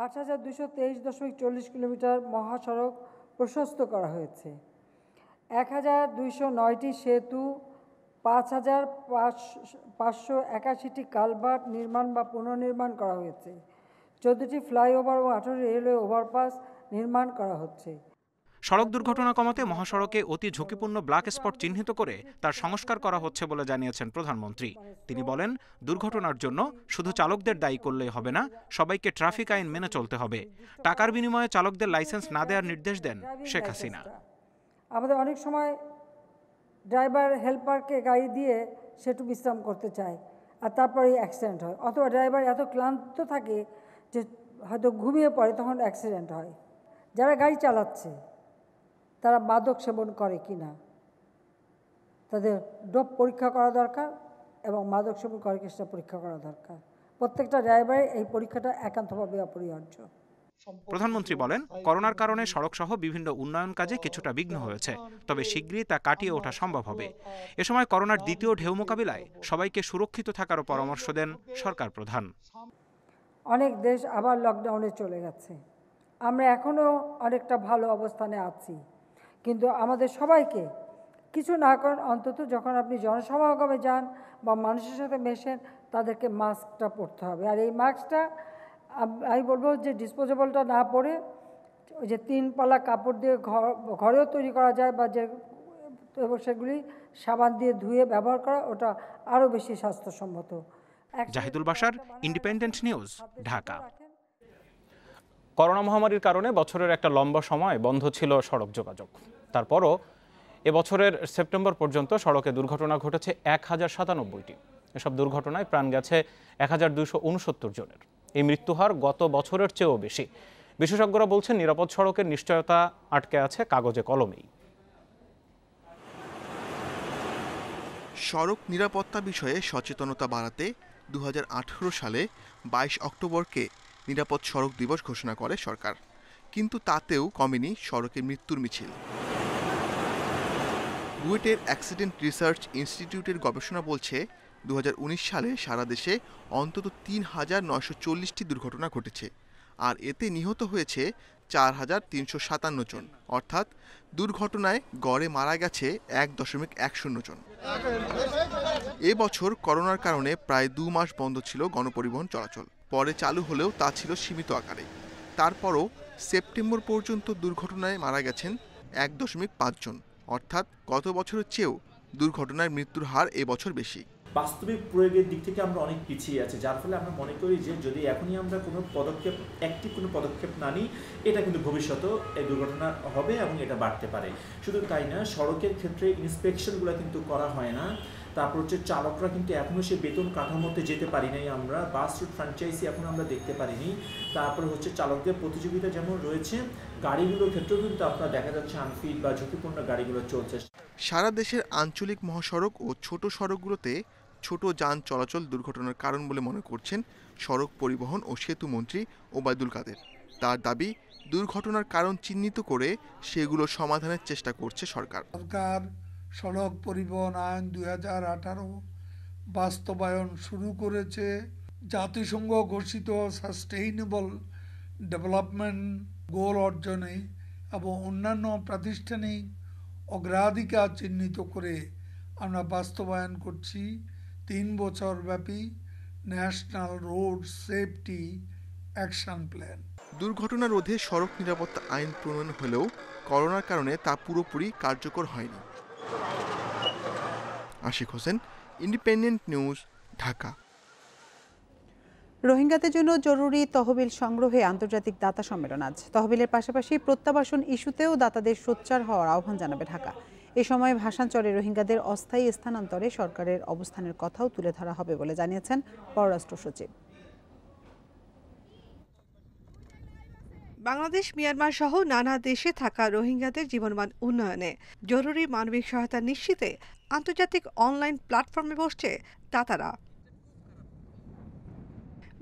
৮,223.40 কিলোমিটার মহাসড়ক প্রশস্ত করা হয়েছে। 1,209টি সেতু, 5,581টি কালভার্ট নির্মাণ বা পুনর্নির্মাণ করা হয়েছে। 14টি ফ্লাইওভার ও 18টি রেলওয়ে ওভারপাস নির্মাণ করা হচ্ছে। সড়ক দুর্ঘটনা কমাতে মহাসড়কে অতি ঝুঁকিপূর্ণ ব্ল্যাক স্পট চিহ্নিত করে তার সংস্কার করা হচ্ছে বলে জানিয়েছেন প্রধানমন্ত্রী। তিনি বলেন, দুর্ঘটনার জন্য শুধু চালকদের দায়ী করলেই হবে না, সবাইকে ট্রাফিক আইন মেনে চলতে হবে। টাকার বিনিময়ে চালকদের লাইসেন্স না দেওয়ার নির্দেশ দেন শেখ হাসিনা। আমাদের অনেক সময় ড্রাইভার হেল্পারকে গাড়ি দিয়ে সে একটু বিশ্রাম করতে চায়, আর তারপরে অ্যাক্সিডেন্ট হয়, অথবা ড্রাইভার এত ক্লান্ত থাকে যে হয়তো ঘুমিয়ে পড়ে, তখন অ্যাক্সিডেন্ট হয়। যারা গাড়ি চালাচ্ছে তারা মাদক সেবন করে কি না তাদের ডোপ পরীক্ষা করা দরকার, এবং মাদক সেবন করে কি সেটা পরীক্ষা করা দরকার। প্রত্যেকটা ড্রাইভারের এই পরীক্ষাটা একান্তভাবে অপরিহার্য। প্রধানমন্ত্রী বলেন, করোনার কারণে সড়কসহ বিভিন্ন উন্নয়ন কাজে কিছুটা বিঘ্ন হয়েছে, তবে শিগগিরই তা কাটিয়ে ওঠা সম্ভব হবে। এ সময় করোনার দ্বিতীয় ঢেউ মোকাবিলায় সবাইকে সুরক্ষিত থাকারও পরামর্শ দেন সরকার প্রধান। অনেক দেশ আবার লকডাউনে চলে গেছে, আমরা এখনও অনেকটা ভালো অবস্থানে আছি, কিন্তু আমাদের সবাইকে কিছু না করেন অন্তত যখন আপনি জনসমাগমে যান বা মানুষের সাথে মেশেন, তাদেরকে মাস্কটা পরতে হবে। আর এই মাস্কটা আমি বলবো যে ডিসপোজেবলটা না পরে ওই যে 3 পালা কাপড় দিয়ে ঘরেও তৈরি করা যায়, বা যে এবং সেগুলি সাবান দিয়ে ধুয়ে ব্যবহার করা, ওটা আরও বেশি স্বাস্থ্যসম্মত। Zahidul Bashar, independent news, Dhaka. Corona মহামারীর কারণে বছরের একটা লম্বা সময় বন্ধ ছিল সড়ক যোগাযোগ। তারপরও এবছরের সেপ্টেম্বর পর্যন্ত সড়কে দুর্ঘটনা ঘটেছে 1097টি। এসব দুর্ঘটনায় প্রাণ গেছে 1269 জনের। এই মৃত্যুহার গত বছরের চেয়েও বেশি। বিশেষজ্ঞরা বলছেন, নিরাপদ সড়কের নিশ্চয়তা আটকে আছে কাগজে কলমেই। সড়ক নিরাপত্তা বিষয়ে সচেতনতা বাড়াতে 2018 সালে 22 অক্টোবরকে নিরাপদ সড়ক দিবস ঘোষণা করে সরকার, কিন্তু তাতেও কমেনি সড়কে মৃত্যুর মিছিল। বুয়েটের অ্যাক্সিডেন্ট রিসার্চ ইনস্টিটিউটের গবেষণা বলছে, 2019 সালে সারা দেশে অন্তত 3940টি দুর্ঘটনা ঘটেছে, আর এতে নিহত হয়েছে 4357 জন, অর্থাৎ দুর্ঘটনায় গড়ে মারা গেছে 1.10 জন। এবছর করোনার কারণে প্রায় 2 মাস বন্ধ ছিল গণপরিবহন চলাচল। পরে চালু হলেও তা ছিল সীমিত আকারে। তারপরও সেপ্টেম্বর পর্যন্ত দুর্ঘটনায় মারা গেছেন 1.5 জন, অর্থাৎ গত বছরের চেয়েও দুর্ঘটনায় মৃত্যুর হার এবছর বেশি। বাস্তবিক প্রয়োগের দিক থেকে আমরা অনেক পিছিয়ে আছি, যার ফলে আমরা মনে করি যে যদি এখনই আমরা কোনো পদক্ষেপ না নিই, এটা কিন্তু ভবিষ্যতেও এই দুর্ঘটনা হবে এবং এটা বাড়তে পারে। শুধু তাই না, সড়কের ক্ষেত্রে ইন্সপেকশনগুলো কিন্তু করা হয় না। তারপর হচ্ছে চালকরা কিন্তু এখনও সে বেতন কাঠামোতে যেতে পারি নাই, আমরা বাস রুট ফ্র্যাঞ্চাইজি এখন আমরা দেখতে পারিনি। তারপরে হচ্ছে চালকদের প্রতিযোগিতা যেমন রয়েছে, গাড়িগুলোর ক্ষেত্রেও কিন্তু আপনার দেখা যাচ্ছে আনফিট বা ঝুঁকিপূর্ণ গাড়িগুলো চলছে। সারা দেশের আঞ্চলিক মহাসড়ক ও ছোট সড়কগুলোতে ছোট যান চলাচল দুর্ঘটনার কারণ বলে মনে করছেন সড়ক পরিবহন ও সেতু মন্ত্রী ওবায়দুল কাদের। তার দাবি, দুর্ঘটনার কারণ চিহ্নিত করে সেগুলো সমাধানের চেষ্টা করছে সরকার। সরকার সড়ক পরিবহন আইন 2018 বাস্তবায়ন শুরু করেছে। জাতিসংঘ ঘোষিত সাস্টেইনেবল ডেভেলপমেন্ট গোল অর্জনে এবং অন্যান্য প্রাতিষ্ঠানিক অগ্রাধিকার চিহ্নিত করে আমরা বাস্তবায়ন করছি 3 বছর ব্যাপী national road safety action plan. দুর্ঘটনা রোধে সড়ক নিরাপত্তা আইন প্রণয়ন হলেও করোনার কারণে তা পুরোপুরি কার্যকর হয়নি। Ashiq Hossain, independent news, Dhaka. রোহিঙ্গাদের জন্য জরুরি তহবিল সংগ্রহে আন্তর্জাতিক দাতা সম্মেলন আজ। তহবিলের পাশাপাশি প্রত্যাবাসন ইস্যুতেও দাতাদের সোচ্চার হওয়ার আহ্বান জানাবে ঢাকা। এ সময় ভাসানচরে রোহিঙ্গাদের অস্থায়ী স্থানান্তরে সরকারের অবস্থানের কথাও তুলে ধরা হবে বলে জানিয়েছেন পররাষ্ট্র সচিব। বাংলাদেশ, মিয়ানমার সহ নানা দেশে থাকা রোহিঙ্গাদের জীবনমান উন্নয়নে জরুরি মানবিক সহায়তা নিশ্চিতে আন্তর্জাতিক অনলাইন প্ল্যাটফর্মে বসছে দাতারা।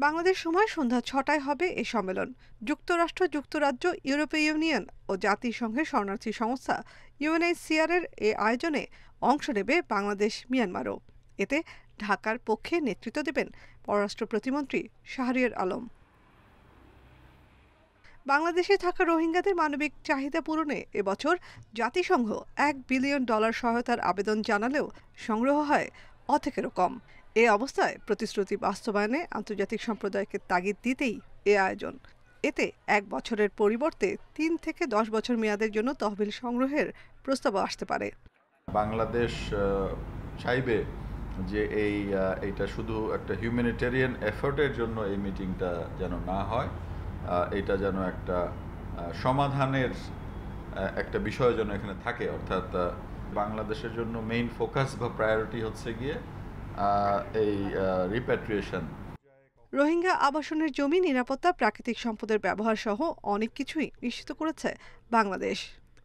বাংলাদেশ সময় সন্ধ্যা 6টায় হবে এই সম্মেলন। যুক্তরাষ্ট্র, যুক্তরাজ্য, ইউরোপীয় ইউনিয়ন ও জাতিসংঘের শরণার্থী সংস্থা UNHCR এর এ আয়োজনে অংশ নেবে বাংলাদেশ, মিয়ানমারও। এতে ঢাকার পক্ষে নেতৃত্ব দেবেন পররাষ্ট্র প্রতিমন্ত্রী শাহরিয়ার আলম। বাংলাদেশে থাকা রোহিঙ্গাদের মানবিক চাহিদা পূরণে এবছর জাতিসংঘ $1 বিলিয়ন সহায়তার আবেদন জানালেও সংগ্রহ হয় অর্ধেকেরও কম। এ অবস্থায় প্রতিশ্রুতি বাস্তবায়নে আন্তর্জাতিক সম্প্রদায়কে তাগিদ দিতেই এ আয়োজন। এতে 1 বছরের পরিবর্তে 3 থেকে 10 বছর মেয়াদের জন্য তহবিল সংগ্রহের প্রস্তাব আসতে পারে। বাংলাদেশ চাইবে যে এইটা শুধু একটা হিউম্যানিটেরিয়ান এফোর্টের জন্য এই মিটিংটা যেন না হয়, এটা যেন একটা সমাধানের একটা বিষয় যেন এখানে থাকে। অর্থাৎ বাংলাদেশের জন্য মেইন ফোকাস বা প্রায়োরিটি হচ্ছে গিয়ে এই রিপ্যাট্রিয়েশন। রোহিঙ্গা আবাসনের জমি, নিরাপত্তা, প্রাকৃতিক সম্পদের ব্যবহার সহ অনেক কিছুই নিশ্চিত করেছে বাংলাদেশ।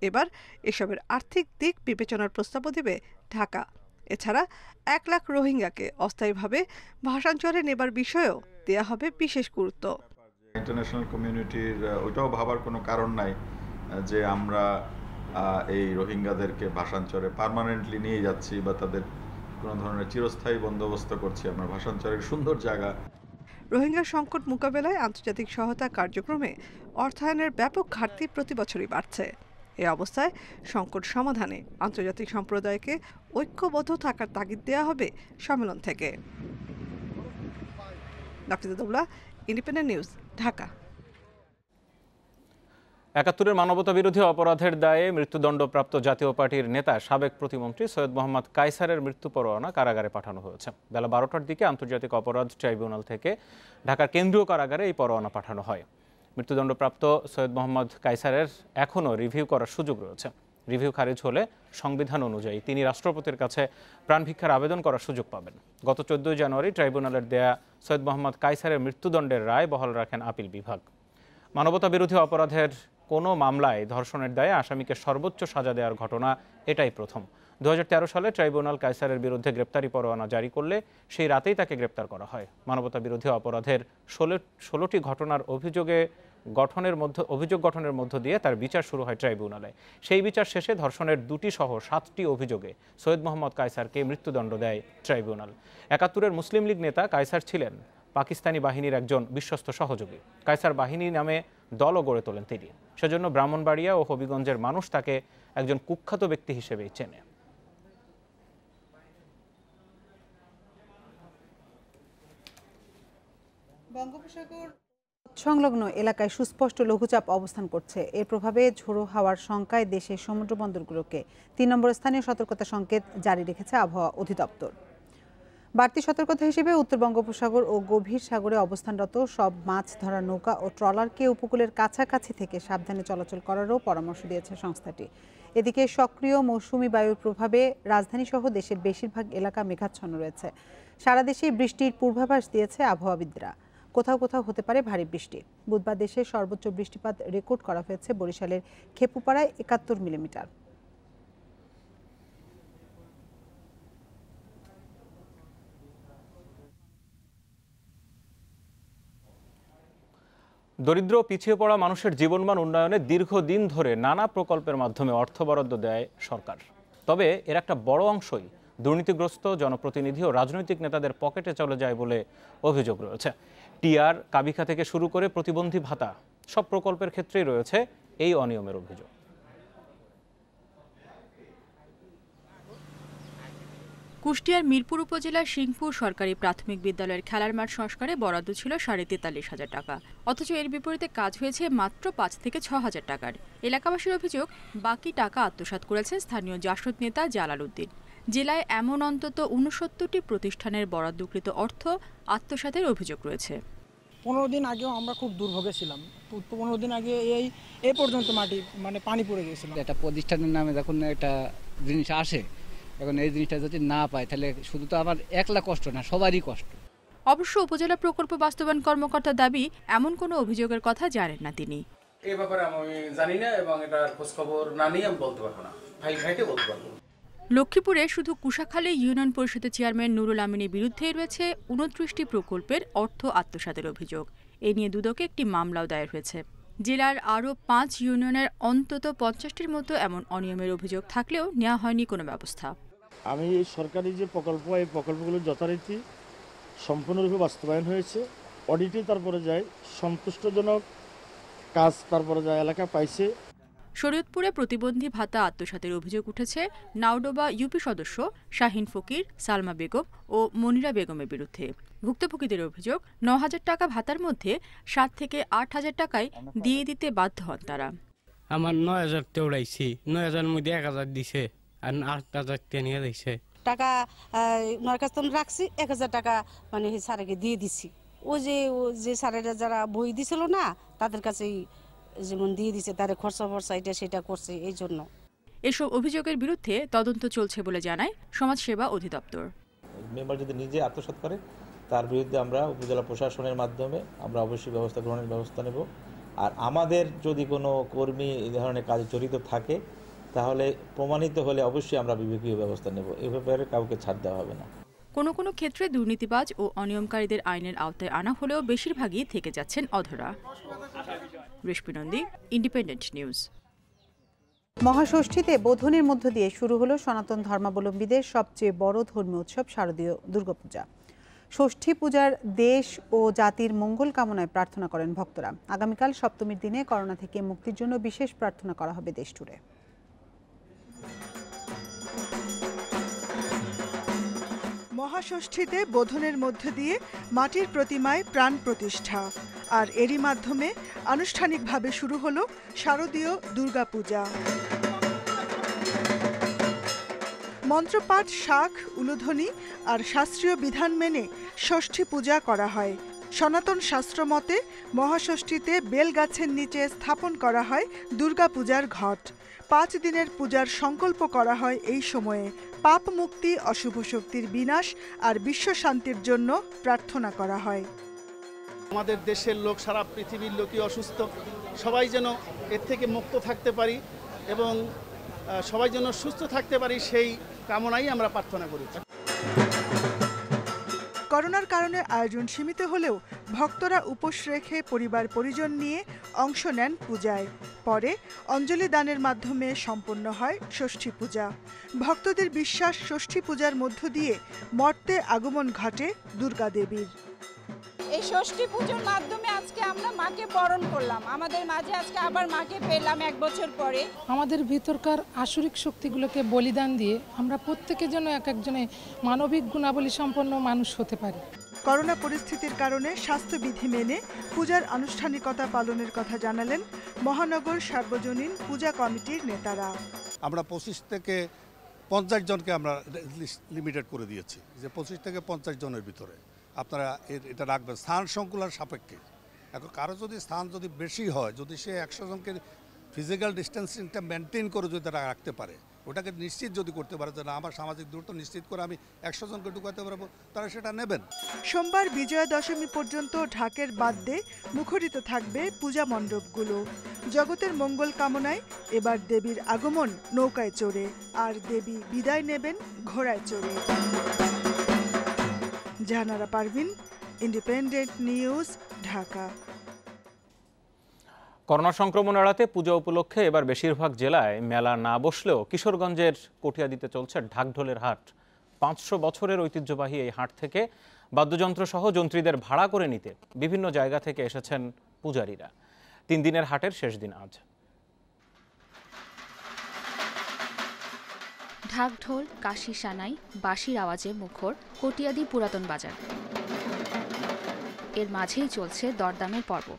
এবার এসবের আর্থিক দিক বিবেচনার প্রস্তাবও দেবে ঢাকা। এছাড়া 1 লাখ রোহিঙ্গাকে অস্থায়ীভাবে ভাষাঞ্চলে নেবার বিষয়েও দেয়া হবে বিশেষ গুরুত্ব। ইন্টারন্যাশনাল কমিউনিটির ওইটাও ভাবার কোনো কারণ নাই যে আমরা এই রোহিঙ্গাদেরকে ভাষাঞ্চলে পার্মানেন্টলি নিয়ে যাচ্ছি বা তাদের কোনো ধরনের চিরস্থায়ী বন্দোবস্ত করছি। আমরা ভাষাঞ্চলের সুন্দর জায়গা। রোহিঙ্গা সংকট মোকাবেলায় আন্তর্জাতিক সহায়তা কার্যক্রমে অর্থায়নের ব্যাপক ঘাটতি প্রতি বছরই বাড়ছে। এ অবস্থায় সংকট সমাধানে আন্তর্জাতিক সম্প্রদায়কে ঐক্যবদ্ধ থাকার তাগিদ দেওয়া হবে সম্মেলন থেকে। Nafiza, independent news, Dhaka. ৭১-এর মানবতা বিরোধী অপরাধের দায়ে মৃত্যুদণ্ডপ্রাপ্ত জাতীয় পার্টির নেতা সাবেক প্রতিমন্ত্রী সৈয়দ মোহাম্মদ কায়সারের মৃত্যু পরোয়ানা কারাগারে পাঠানো হয়েছে। বেলা 12টার দিকে আন্তর্জাতিক অপরাধ ট্রাইব্যুনাল থেকে ঢাকার কেন্দ্রীয় কারাগারে এই পরোয়ানা পাঠানো হয়। মৃত্যুদণ্ডপ্রাপ্ত সৈয়দ মোহাম্মদ কায়সারের এখনও রিভিউ করার সুযোগ রয়েছে। রিভিউ খারিজ হলে সংবিধান অনুযায়ী তিনি রাষ্ট্রপতির কাছে প্রাণভিক্ষার আবেদন করার সুযোগ পাবেন। গত 14 জানুয়ারি ট্রাইব্যুনালের দেয়া সৈয়দ মোহাম্মদ কায়সারের মৃত্যুদণ্ডের রায় বহাল রাখেন আপিল বিভাগ। মানবতা বিরোধী অপরাধের কোনো মামলায় ধর্ষণের দায়ে আসামিকে সর্বোচ্চ সাজা দেওয়ার ঘটনা এটাই প্রথম। 2013 সালে ট্রাইব্যুনাল কায়সারের বিরুদ্ধে গ্রেপ্তারি পরোয়ানা জারি করলে সেই রাতেই তাকে গ্রেপ্তার করা হয়। মানবতা বিরোধী অপরাধের 16টি ঘটনার অভিযোগ গঠনের মধ্য দিয়ে তার বিচার শুরু হয় ট্রাইব্যুনালে। সেই বিচার শেষে ধর্ষণের 2টি সহ 7টি অভিযোগে সৈয়দ মোহাম্মদ কায়সারকে মৃত্যুদণ্ড দেয় ট্রাইব্যুনাল। ৭১-এর মুসলিম লীগ নেতা কায়সার ছিলেন পাকিস্তানি বাহিনীর একজন বিশ্বস্ত সহযোগী। কায়সার বাহিনী নামে দলও গড়ে তোলেন তিনি। সেজন্য ব্রাহ্মণবাড়িয়া ও হবিগঞ্জের মানুষ তাকে একজন কুখ্যাত ব্যক্তি হিসেবেই চেনে। বঙ্গোপসাগর সংলগ্ন এলাকায় সুস্পষ্ট লঘুচাপ অবস্থান করছে। এর প্রভাবে ঝোড়ো হাওয়ার শঙ্কায় দেশের সমুদ্র বন্দরগুলোকে 3 নম্বর স্থানীয় সতর্কতা সংকেত জারি রেখেছে আবহাওয়া অধিদপ্তর। বাড়তি সতর্কতা হিসেবে উত্তর বঙ্গোপসাগর ও গভীর সাগরে অবস্থানরত সব মাছ ধরা নৌকা ও ট্রলারকে উপকূলের কাছাকাছি থেকে সাবধানে চলাচল করারও পরামর্শ দিয়েছে সংস্থাটি। এদিকে সক্রিয় মৌসুমি বায়ুর প্রভাবে রাজধানীসহ দেশের বেশিরভাগ এলাকা মেঘাচ্ছন্ন রয়েছে। সারা দেশে বৃষ্টির পূর্বাভাস দিয়েছে আবহাওয়াবিদরা। কোথাও কোথাও হতে পারে ভারী বৃষ্টি। বুধবার দেশের সর্বোচ্চ বৃষ্টিপাত রেকর্ড করা হয়েছে বরিশালের খেপুপাড়ায় ৭১ মিলিমিটার। দরিদ্র পিছিয়ে পড়া মানুষের জীবনমান উন্নয়নে দীর্ঘদিন ধরে নানা প্রকল্পের মাধ্যমে অর্থ বরাদ্দ দেয় সরকার। তবে এর একটা বড় অংশই দুর্নীতিগ্রস্ত জনপ্রতিনিধি ও রাজনৈতিক নেতাদের পকেটে চলে যায় বলে অভিযোগ রয়েছে। টিআর, কাবিখা থেকে শুরু করে প্রতিবন্ধী ভাতা সব প্রকল্পের ক্ষেত্রেই রয়েছে এই অনিয়মের অভিযোগ। কুষ্টিয়ার মিরপুর উপজেলার সিংপুর সরকারি প্রাথমিক বিদ্যালয়ের খেলার মাঠ সংস্কারে বরাদ্দ ছিল 43,500 টাকা, অথচ এর বিপরীতে কাজ হয়েছে মাত্র 5 থেকে 6,000 টাকার। এলাকাবাসীর অভিযোগ, বাকি টাকা আত্মসাৎ করেছেন স্থানীয় জাসদ নেতা জালাল উদ্দিন। জেলায় এমন অন্তত 69টি প্রতিষ্ঠানের বরাদ্দকৃত অর্থ আত্মসাতের অভিযোগ রয়েছে। 15 দিন আগেও আমরা খুব দুর্ভোগে ছিলাম। 15 দিন আগে এই পর্যন্ত পানি পড়ে গেছিল। একটা প্রতিষ্ঠানের নামে যখন একটা জিনিস আসে, এখন এই জিনিসটা যদি না পায় তাহলে শুধু তো আমার একলা কষ্ট না, সবারই কষ্ট। অবশ্য উপজেলা প্রকল্প বাস্তবায়ন কর্মকর্তার দাবি, এমন কোনো অভিযোগের কথা জানেন না তিনি। এই ব্যাপারে আমি জানি না এবং এটা খোঁজ খবর না নিয়ে আমি বলতে পারবো না, ভাইকে বলতে পারবো। লক্ষ্মীপুরে শুধু কুশাখালী ইউনিয়ন পরিষদের চেয়ারম্যান নুরুল আমিনের বিরুদ্ধেই রয়েছে 29টি প্রকল্পের অর্থ আত্মসাতের অভিযোগ। এ নিয়ে দুদকে একটি মামলাও দায়ের হয়েছে। জেলার আরও 5 ইউনিয়নের অন্তত 50টির মতো এমন অনিয়মের অভিযোগ থাকলেও নেওয়া হয়নি কোনো ব্যবস্থা। আমি সরকারি যে প্রকল্প, এই প্রকল্পগুলো যথারীতি সম্পূর্ণরূপে বাস্তবায়ন হয়েছে। অডিটে তারপরে যায়, সন্তুষ্টজনক কাজ তারপরে যায়, এলাকা পাইছে। শরীয়তপুরে প্রতিবন্ধী ভাতা আত্মসাতের অভিযোগ উঠেছে নাওডোবা ইউপি সদস্য শাহিন ফকির, সালমা বেগম ও মনিরা বেগমের বিরুদ্ধে। ভুক্তভোগীদের অভিযোগ, ৯,০০০ টাকা ভাতার মধ্যে ৭ থেকে ৮,০০০ টাকায় দিয়ে দিতে বাধ্য হন তারা। আমার ৯,০০০ উড়াইছি, ৯,০০০ মধ্যে ১,০০০ দিছে আর ৮,০০০ নিয়ে দিছে টাকা। ওনার কাছে রাখছি ১,০০০ টাকা মানে স্যারকে দিয়ে দিছি। ও যে স্যারেরা যারা বই দিছিল না তাদের কাছেই যেমন দিয়ে দিছে, তার খরচা ফরচা এটা সেটা করছে। এই জন্য এসব অভিযোগের বিরুদ্ধে তদন্ত চলছে বলে জানায় সমাজসেবা অধিদপ্তর। মেম্বার যদি নিজে আত্মসাৎ করে তার বিরুদ্ধে আমরা উপজেলা প্রশাসনের মাধ্যমে আমরা অবশ্যই ব্যবস্থা গ্রহণের ব্যবস্থা নেব। আর আমাদের যদি কোনো কর্মী এই ধরনের কাজে জড়িত থাকে তাহলে প্রমাণিত হলে অবশ্যই আমরা বিভাগীয় ব্যবস্থা নেব। এ ব্যাপারে কাউকে ছাড় দেওয়া হবে না। কোনো কোনো ক্ষেত্রে দুর্নীতিবাজ ও অনিয়মকারীদের আইনের আওতায় আনা হলেও বেশিরভাগই থেকে যাচ্ছেন অধরা। রেশমি নন্দী, ইন্ডিপেন্ডেন্ট নিউজ। মহাষষ্ঠীতে বোধনের মধ্য দিয়ে শুরু হলো সনাতন ধর্মাবলম্বীদের সবচেয়ে বড় ধর্মীয় উৎসব শারদীয় দুর্গাপূজা। ষষ্ঠী পূজার দেশ ও জাতির মঙ্গল কামনায় প্রার্থনা করেন ভক্তরা। আগামীকাল সপ্তমীর দিনে করোনা থেকে মুক্তির জন্য বিশেষ প্রার্থনা করা হবে দেশ জুড়ে। মহাষষ্ঠীতে বোধনের মধ্য দিয়ে মাটির প্রতিমায় প্রাণ প্রতিষ্ঠা, আর এরই মাধ্যমে আনুষ্ঠানিকভাবে শুরু হলো শারদীয় দুর্গাপূজা। মন্ত্রপাঠ, শাখ, উলুধ্বনি আর শাস্ত্রীয় বিধান মেনে ষষ্ঠী পূজা করা হয়। সনাতন শাস্ত্র মতে মহাষষ্ঠীতে বেলগাছের নিচে স্থাপন করা হয় দুর্গাপূজার ঘট। 5 দিনের পূজার সংকল্প করা হয় এই সময়ে। পাপ মুক্তি, অশুভ শক্তির বিনাশ আর বিশ্ব শান্তির জন্য প্রার্থনা করা হয়। আমাদের দেশের লোক, সারা পৃথিবীর লোকই অসুস্থ, সবাই যেন এর থেকে মুক্ত থাকতে পারি এবং সবাই যেন সুস্থ থাকতে পারি, সেই কামনাই আমরা প্রার্থনা করি। করোনার কারণে আয়োজন সীমিত হলেও ভক্তরা উপোস রেখে পরিবার পরিজন নিয়ে অংশ নেন পূজায়। পরে অঞ্জলি দানের মাধ্যমে সম্পন্ন হয় ষষ্ঠী পূজা। ভক্তদের বিশ্বাস, ষষ্ঠী পূজার মধ্য দিয়ে মর্তে আগমন ঘটে দুর্গা দেবীর। এই ষষ্ঠী পুজোর মাধ্যমে আজকে আমরা মাকে বরণ করলাম, আমাদের মাঝে আজকে আবার মাকে পেলাম 1 বছর পরে। আমাদের ভিতরকার আসরিক শক্তিগুলোকে বলিদান দিয়ে আমরা প্রত্যেকে যেন এক একজনে মানবিক গুণাবলী সম্পন্ন মানুষ হতে পারি। করোনা পরিস্থিতির কারণে স্বাস্থ্যবিধি মেনে পূজার আনুষ্ঠানিকতা পালনের কথা জানালেন মহানগর সার্বজনীন পূজা কমিটির নেতারা। আমরা 25 থেকে 50 জনকে আমরা লিমিটেড করে দিয়েছি, যে 25 থেকে 50 জনের ভিতরে আপনারা এটা রাখবেন স্থান সংকুলার সাপেক্ষে। এখন কারো যদি স্থান যদি বেশি হয়, যদি সে 100 জনকে ফিজিক্যাল ডিস্টেন্সিংটা মেনটেন করে যদি তারা রাখতে পারে, ওটাকে নিশ্চিত যদি করতে পারে যে না আমার সামাজিক দূরত্ব নিশ্চিত করে আমি 100 জনকে ঢুকাতে পারবো, তারা সেটা নেবেন। সোমবার বিজয়া দশমী পর্যন্ত ঢাকের বাদ্যে মুখরিত থাকবে পূজা মণ্ডপগুলো। জগতের মঙ্গল কামনায় এবার দেবীর আগমন নৌকায় চড়ে, আর দেবী বিদায় নেবেন ঘোড়ায় চড়ে। Jahanara Parvin, independent news, Dhaka. Corona সংক্রমণ এড়াতে পূজা উপলক্ষে এবার বেশিরভাগ জেলায় মেলা না বসলেও কিশোরগঞ্জের কটিয়াদীতে চলছে ঢাকঢোলের হাট। 500 বছরের ঐতিহ্যবাহী এই হাট থেকে বাদ্যযন্ত্র সহ যন্ত্রীদের ভাড়া করে নিতে বিভিন্ন জায়গা থেকে এসেছেন পূজারীরা। 3 দিনের হাটের শেষ দিন আজ। ঢাকঢোল, কাশি সানাই, বাঁশির আওয়াজে মুখর কটিয়াদী পুরাতন বাজার। এর মাঝেই চলছে দরদামের পর্ব।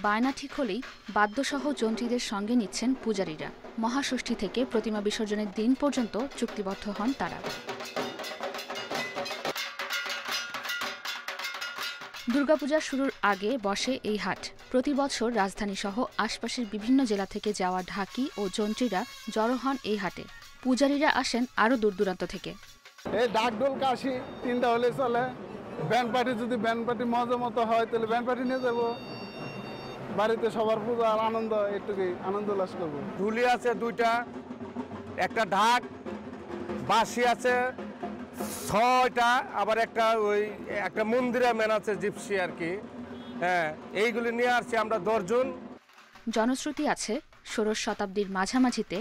বায়না ঠিক হলেই বাদ্যসহ যন্ত্রীদের সঙ্গে নিচ্ছেন পূজারীরা। মহাষষ্ঠী থেকে প্রতিমা বিসর্জনের দিন পর্যন্ত চুক্তিবদ্ধ হন তারা। দুর্গাপূজা শুরুর আগে বসে এই হাট। প্রতি বছর রাজধানী সহ আশপাশের বিভিন্ন জেলা থেকে যাওয়া ঢাকি ও যন্ত্রীরা জড়ো হন এই হাটে। পূজারীরা আসেন আরও দূর দূরান্ত থেকে। এই ঢাকঢোল কাশি 3টা হলে চলে। ব্যান্ড পার্টি যদি ব্যান্ড পার্টি মজা মতো হয় তাহলে ব্যান্ড পার্টি নিয়ে যাবো। বাড়িতে সবার পূজা আর আনন্দ, একটুকুই আনন্দ উল্লাস করবো। ঢুলি আছে 2টা, একটা ঢাক, বাঁশি আছে 6টা, আবার একটা মন্দিরা ম্যান আছে জিপসি আর কি। হ্যাঁ, এইগুলি নিয়ে আসছি আমরা 10 জন। জনশ্রুতি আছে 16 শতাব্দীর মাঝামাঝিতে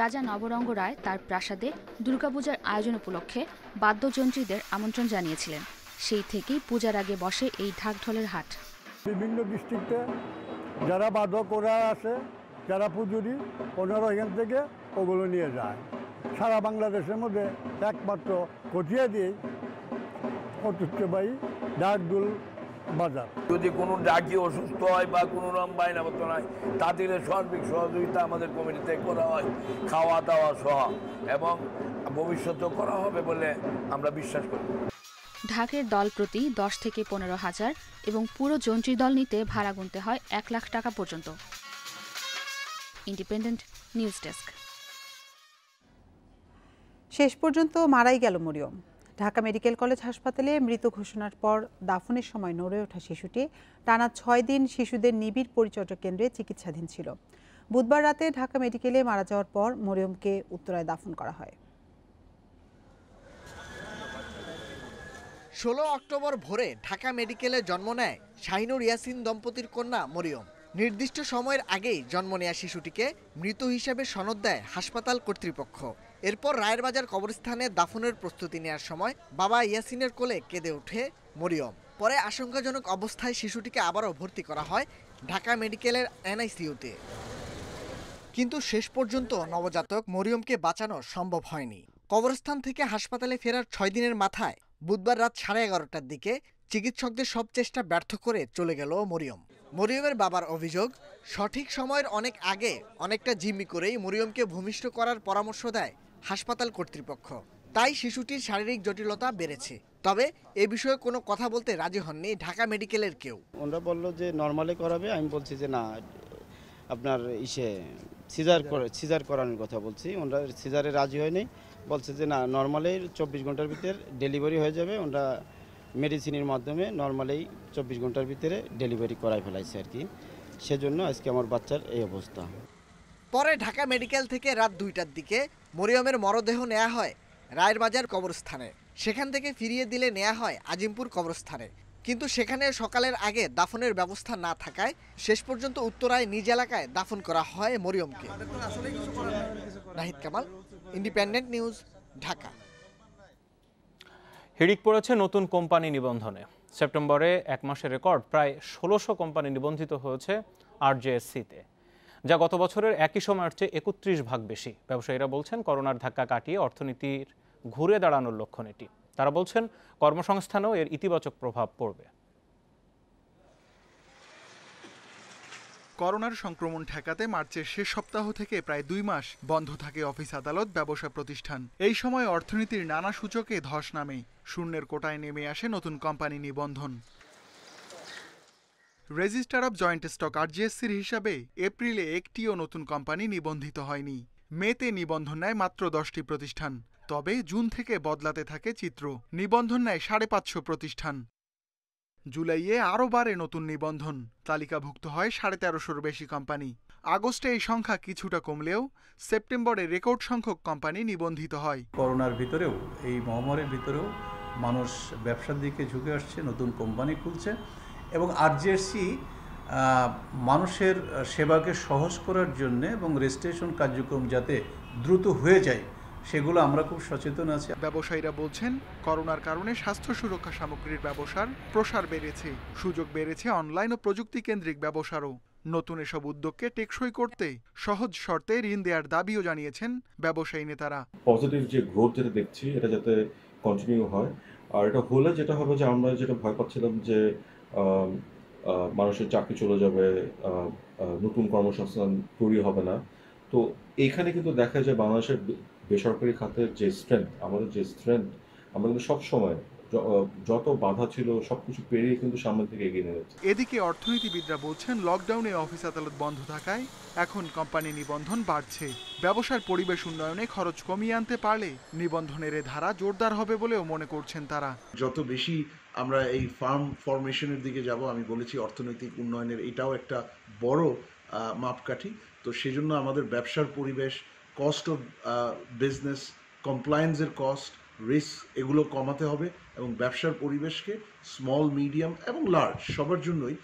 রাজা নবরঙ্গ রায় তার প্রাসাদে দুর্গাপূজার আয়োজন উপলক্ষে বাদ্যযন্ত্রীদের আমন্ত্রণ জানিয়েছিলেন। সেই থেকেই পূজার আগে বসে এই ঢাকঢোলের হাট। বিভিন্ন ডিস্ট্রিক্টে যারা বাদক ওরা আছে, চেরাপুজুরি ওনারা এখান থেকে ওগুলো নিয়ে যায়। সারা বাংলাদেশের মধ্যে একমাত্র কটিয়াদি ঐতিহ্যবাহী ডাকদুল বাজার। যদি কোনো ডাকি অসুস্থ হয় বা কোনো রকম বাইনাপত্র হয় তাদের সার্বিক সহযোগিতা আমাদের কমিটিতে করা হয়, খাওয়া দাওয়া সহ, এবং ভবিষ্যতেও করা হবে বলে আমরা বিশ্বাস করি। ঢাকের দল প্রতি 10 থেকে 15,000 এবং পুরো যন্ত্রী দল নিতে ভাড়া গুনতে হয় 1 লাখ টাকা পর্যন্ত। Independent news desk. শেষ পর্যন্ত মারাই গেল মরিয়ম। ঢাকা মেডিকেল কলেজ হাসপাতালে মৃত ঘোষণার পর দাফনের সময় নড়ে ওঠা শিশুটি টানা 6 দিন শিশুদের নিবিড় পরিচর্যা কেন্দ্রে চিকিৎসাধীন ছিল। বুধবার রাতে ঢাকা মেডিকেলে মারা যাওয়ার পর মরিয়মকে উত্তরায় দাফন করা হয়। 16 অক্টোবর ভোরে ঢাকা মেডিকেলে জন্ম নেয় শাহিনুর ইয়াসিন দম্পতির কন্যা মরিয়ম। নির্দিষ্ট সময়ের আগেই জন্ম নেয়া শিশুটিকে মৃত হিসেবে সনদ দেয় হাসপাতাল কর্তৃপক্ষ। এরপর রায়ের বাজার কবরস্থানে দাফনের প্রস্তুতি নেওয়ার সময় বাবা ইয়াসিনের কোলে কেঁদে ওঠে মরিয়ম। পরে আশঙ্কাজনক অবস্থায় শিশুটিকে আবারও ভর্তি করা হয় ঢাকা মেডিকেলের এনআইসিইউতে। কিন্তু শেষ পর্যন্ত নবজাতক মরিয়মকে বাঁচানো সম্ভব হয়নি। কবরস্থান থেকে হাসপাতালে ফেরার 6 দিনের মাথায় বুধবার রাত 11:30টার দিকে চিকিৎসকদের সব চেষ্টা ব্যর্থ করে চলে গেল মরিয়ম। মরিয়মের বাবার অভিযোগ, সঠিক সময়ের অনেক আগে অনেকটা জিম্মি করেই মরিয়মকে ভূমিষ্ঠ করার পরামর্শ দেয় হাসপাতাল কর্তৃপক্ষ। তাই শিশুটির শারীরিক জটিলতা বেড়েছে। তবে এ বিষয়ে কোনো কথা বলতে রাজি হননি ঢাকা মেডিকেলের কেউ। ওনারা বলল যে নর্মালি করাবে, আমি বলছি যে না, আপনার সিজার করানোর কথা বলছি। ওনারা সিজারে রাজি হয়নি, বলছে যে না, নর্মালি 24 ঘন্টার ভিতরে ডেলিভারি হয়ে যাবে। ওনারা মেডিসিনের মাধ্যমে নর্মালি 24 ঘন্টার ভিতরে ডেলিভারি করাই ফেলাইছে আর কি। সেজন্য আজকে আমার বাচ্চার এই অবস্থা। পরে ঢাকা মেডিকেল থেকে রাত 2টার দিকে মরিয়মের মরদেহ নেওয়া হয় রায়ের বাজার কবরস্থানে। সেখান থেকে ফিরিয়ে দিলে নেওয়া হয় আজিমপুর কবরস্থানে। কিন্তু সেখানে সকালের আগে দাফনের ব্যবস্থা না থাকায় শেষ পর্যন্ত উত্তরায় নিজ এলাকায় দাফন করা হয় মরিয়মকে। Nahid Kamal, independent news, Dhaka. হিড়িক পড়েছে নতুন কোম্পানি নিবন্ধনে। সেপ্টেম্বরে 1 মাসের রেকর্ড প্রায় 1600 কোম্পানি নিবন্ধিত হয়েছে আরজেএসসিতে, যা গত বছরের একই সময়ের চেয়ে 31 ভাগ বেশি। ব্যবসায়ীরা বলছেন করোনার ধাক্কা কাটিয়ে অর্থনীতির ঘুরে দাঁড়ানোর লক্ষণ এটি। তারা বলছেন কর্মসংস্থানেও এর ইতিবাচক প্রভাব পড়বে। করোনার সংক্রমণ ঠেকাতে মার্চের শেষ সপ্তাহ থেকে প্রায় 2 মাস বন্ধ থাকে অফিস, আদালত, ব্যবসা প্রতিষ্ঠান। এই সময় অর্থনীতির নানা সূচকে ধস নামে, শূন্যের কোটায় নেমে আসে নতুন কোম্পানি নিবন্ধন। রেজিস্টার অব জয়েন্ট স্টক আরজিএসসির হিসাবে এপ্রিলে একটিও নতুন কোম্পানি নিবন্ধিত হয়নি। মেতে নিবন্ধন নেয় মাত্র 10টি প্রতিষ্ঠান। তবে জুন থেকে বদলাতে থাকে চিত্র, নিবন্ধন নেয় 550 প্রতিষ্ঠান। জুলাইয়ে আরও বাড়ে নতুন নিবন্ধন, তালিকাভুক্ত হয় 1350-র বেশি কোম্পানি। আগস্টে এই সংখ্যা কিছুটা কমলেও সেপ্টেম্বরে রেকর্ড সংখ্যক কোম্পানি নিবন্ধিত হয়। করোনার ভিতরেও, এই মহামারীর ভিতরেও মানুষ ব্যবসার দিকে ঝুঁকে আসছে, নতুন কোম্পানি খুলছে, এবং আরজিএসসি মানুষের সেবাকে সহজ করার জন্য এবং রেজিস্ট্রেশন কার্যক্রম যাতে দ্রুত হয়ে যায় সেগুলো আমরা খুব সচেতন আছি। ব্যবসায়ীরা বলছেন করোনার কারণে স্বাস্থ্য সুরক্ষা সামগ্রীর ব্যবসার প্রসার বেড়েছে, সুযোগ বেড়েছে অনলাইন ও প্রযুক্তি কেন্দ্রিক ব্যবসারও। নতুন এসব উদ্যোগকে টেকসই করতে সহজ শর্তে ঋণ দেওয়ার দাবিও জানিয়েছেন ব্যবসায়ী নেতারা। পজিটিভ যে গ্রোথ যেটা দেখছি এটা যাতে কন্টিনিউ হয়, আর এটা হলে যেটা হবে যে আমরা যেটা ভয় পাচ্ছিলাম যে মানুষের চাকরি চলে যাবে, নতুন কর্মসংস্থান তৈরি হবে না, তো এইখানে কিন্তু দেখা যায় বাংলাদেশের বেসরকারি খাতের যে স্ট্রেংথ, আমাদের যে স্ট্রেংথ, আমরা কিন্তু সবসময় যত বাধা ছিল সবকিছু পেরিয়ে কিন্তু সামনের দিকে এগিয়ে নিয়ে যাচ্ছে। এদিকে অর্থনীতিবিদরা বলছেন লকডাউনে অফিস আদালত বন্ধ থাকায় এখন কোম্পানি নিবন্ধন বাড়ছে। ব্যবসার পরিবেশ উন্নয়নে খরচ কমিয়ে আনতে পারলে নিবন্ধনের এ ধারা জোরদার হবে বলেও মনে করছেন তারা। যত বেশি আমরা এই ফার্ম ফরমেশনের দিকে যাব, আমি বলেছি অর্থনৈতিক উন্নয়নের এটাও একটা বড় মাপকাঠি। তো সেজন্য আমাদের ব্যবসার পরিবেশ, কস্ট অফ বিজনেস, কমপ্লায়েন্সের কস্ট, রিস্ক, এগুলো কমাতে হবে এবং ব্যবসার পরিবেশকে স্মল, মিডিয়াম এবং লার্জ সবার জন্যই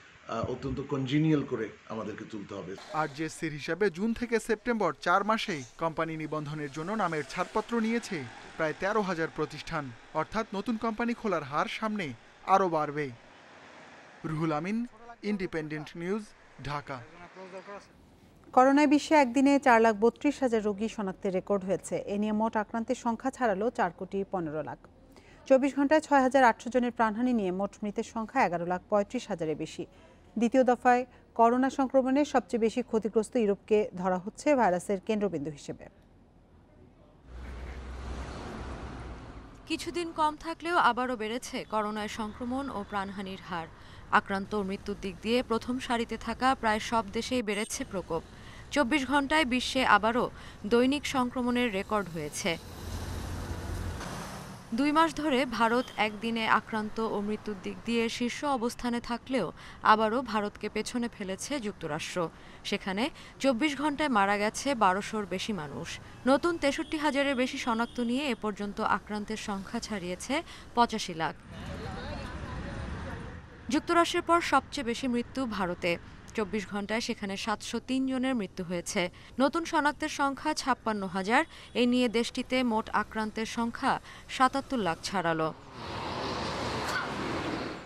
অত্যন্ত কনজিনিয়াল করে আমাদেরকে তুলতে হবে। আরজিএসসির হিসাবে জুন থেকে সেপ্টেম্বর 4 মাসেই কোম্পানি নিবন্ধনের জন্য নামের ছাড়পত্র নিয়েছে প্রায় 13,000 প্রতিষ্ঠান। অর্থাৎ নতুন কোম্পানি খোলার হার সামনে আরও বাড়বে। Ruhul Amin, independent news, Dhaka. করোনায় বিশ্বে একদিনে 4,32,000 রোগী শনাক্তের রেকর্ড হয়েছে। এ নিয়ে মোট আক্রান্তের সংখ্যা ছাড়ালো 4,15,00,000। 24 ঘন্টায় 6,800 জনের প্রাণহানি নিয়ে মোট মৃতের সংখ্যা 11,35,000-এর বেশি। দ্বিতীয় দফায় করোনা সংক্রমণে সবচেয়ে বেশি ক্ষতিগ্রস্ত ইউরোপকে ধরা হচ্ছে ভাইরাসের কেন্দ্রবিন্দু হিসেবে। কিছুদিন কম থাকলেও আবারও বেড়েছে করোনায় সংক্রমণ ও প্রাণহানির হার। আক্রান্ত ও মৃত্যুর দিক দিয়ে প্রথম সারিতে থাকা প্রায় সব দেশেই বেড়েছে প্রকোপ। 24 ঘন্টায় বিশ্বে আবারও দৈনিক সংক্রমণের রেকর্ড হয়েছে। 2 মাস ধরে ভারত একদিনে আক্রান্ত ও মৃত্যুর দিক দিয়ে শীর্ষ অবস্থানে থাকলেও আবারও ভারতকে পেছনে ফেলেছে যুক্তরাষ্ট্র। সেখানে 24 ঘন্টায় মারা গেছে 1200-র বেশি মানুষ। নতুন 63,000-এর বেশি শনাক্ত নিয়ে এ পর্যন্ত আক্রান্তের সংখ্যা ছাড়িয়েছে 85 লাখ। যুক্তরাষ্ট্রের পর সবচেয়ে বেশি মৃত্যু ভারতে। 24 ঘন্টায় সেখানে 703 জনের মৃত্যু হয়েছে। নতুন শনাক্তের সংখ্যা 56,000। এই নিয়ে দেশটিতে মোট আক্রান্তের সংখ্যা 77 লাখ ছাড়ালো।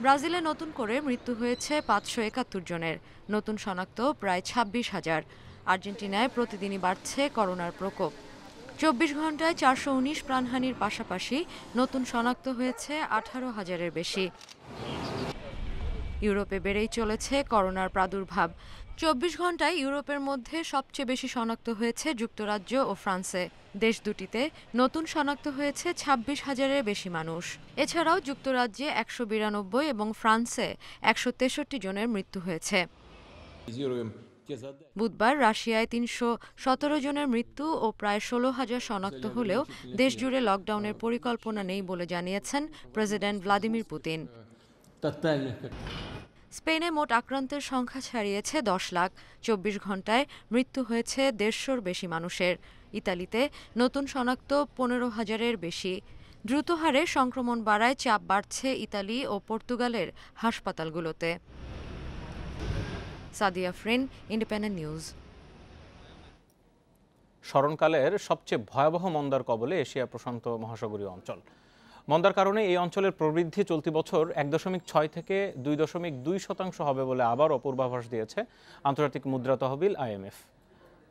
ব্রাজিলে নতুন করে মৃত্যু হয়েছে 571 জনের। নতুন শনাক্ত প্রায় 26,000। আর্জেন্টিনায় প্রতিদিনই বাড়ছে করোনার প্রকোপ। 24 ঘন্টায় 419 প্রাণহানির পাশাপাশি নতুন শনাক্ত হয়েছে 18,000-এর বেশি। ইউরোপে বেড়েই চলেছে করোনার প্রাদুর্ভাব। 24 ঘন্টায় ইউরোপের মধ্যে সবচেয়ে বেশি শনাক্ত হয়েছে যুক্তরাজ্য ও ফ্রান্সে। দেশ দুটিতে নতুন শনাক্ত হয়েছে 26,000-এর বেশি মানুষ। এছাড়াও যুক্তরাজ্যে 192 এবং ফ্রান্সে 163 জনের মৃত্যু হয়েছে। বুধবার রাশিয়ায় 317 জনের মৃত্যু ও প্রায় 16,000 শনাক্ত হলেও দেশজুড়ে লকডাউনের পরিকল্পনা নেই বলে জানিয়েছেন প্রেসিডেন্ট ভ্লাদিমির পুতিন। স্পেনে মোট আক্রান্তের সংখ্যা ছাড়িয়েছে 10 লাখ। 24 ঘন্টায় মৃত্যু হয়েছে 150-র বেশি মানুষের। ইতালিতে নতুন শনাক্ত 15,000-এর বেশি। দ্রুত হারে সংক্রমণ বাড়ায় চাপ বাড়ছে ইতালি ও পর্তুগালের হাসপাতালগুলোতে। Sadia ফ্রিন, independent news. স্মরণকালের সবচেয়ে ভয়াবহ মন্দার কবলে এশিয়া প্রশান্ত মহাসাগরীয় অঞ্চল। মন্দার কারণে এই অঞ্চলের প্রবৃদ্ধি চলতি বছর 1.6 থেকে 2.2% হবে বলে আবারও পূর্বাভাস দিয়েছে আন্তর্জাতিক মুদ্রা তহবিল IMF।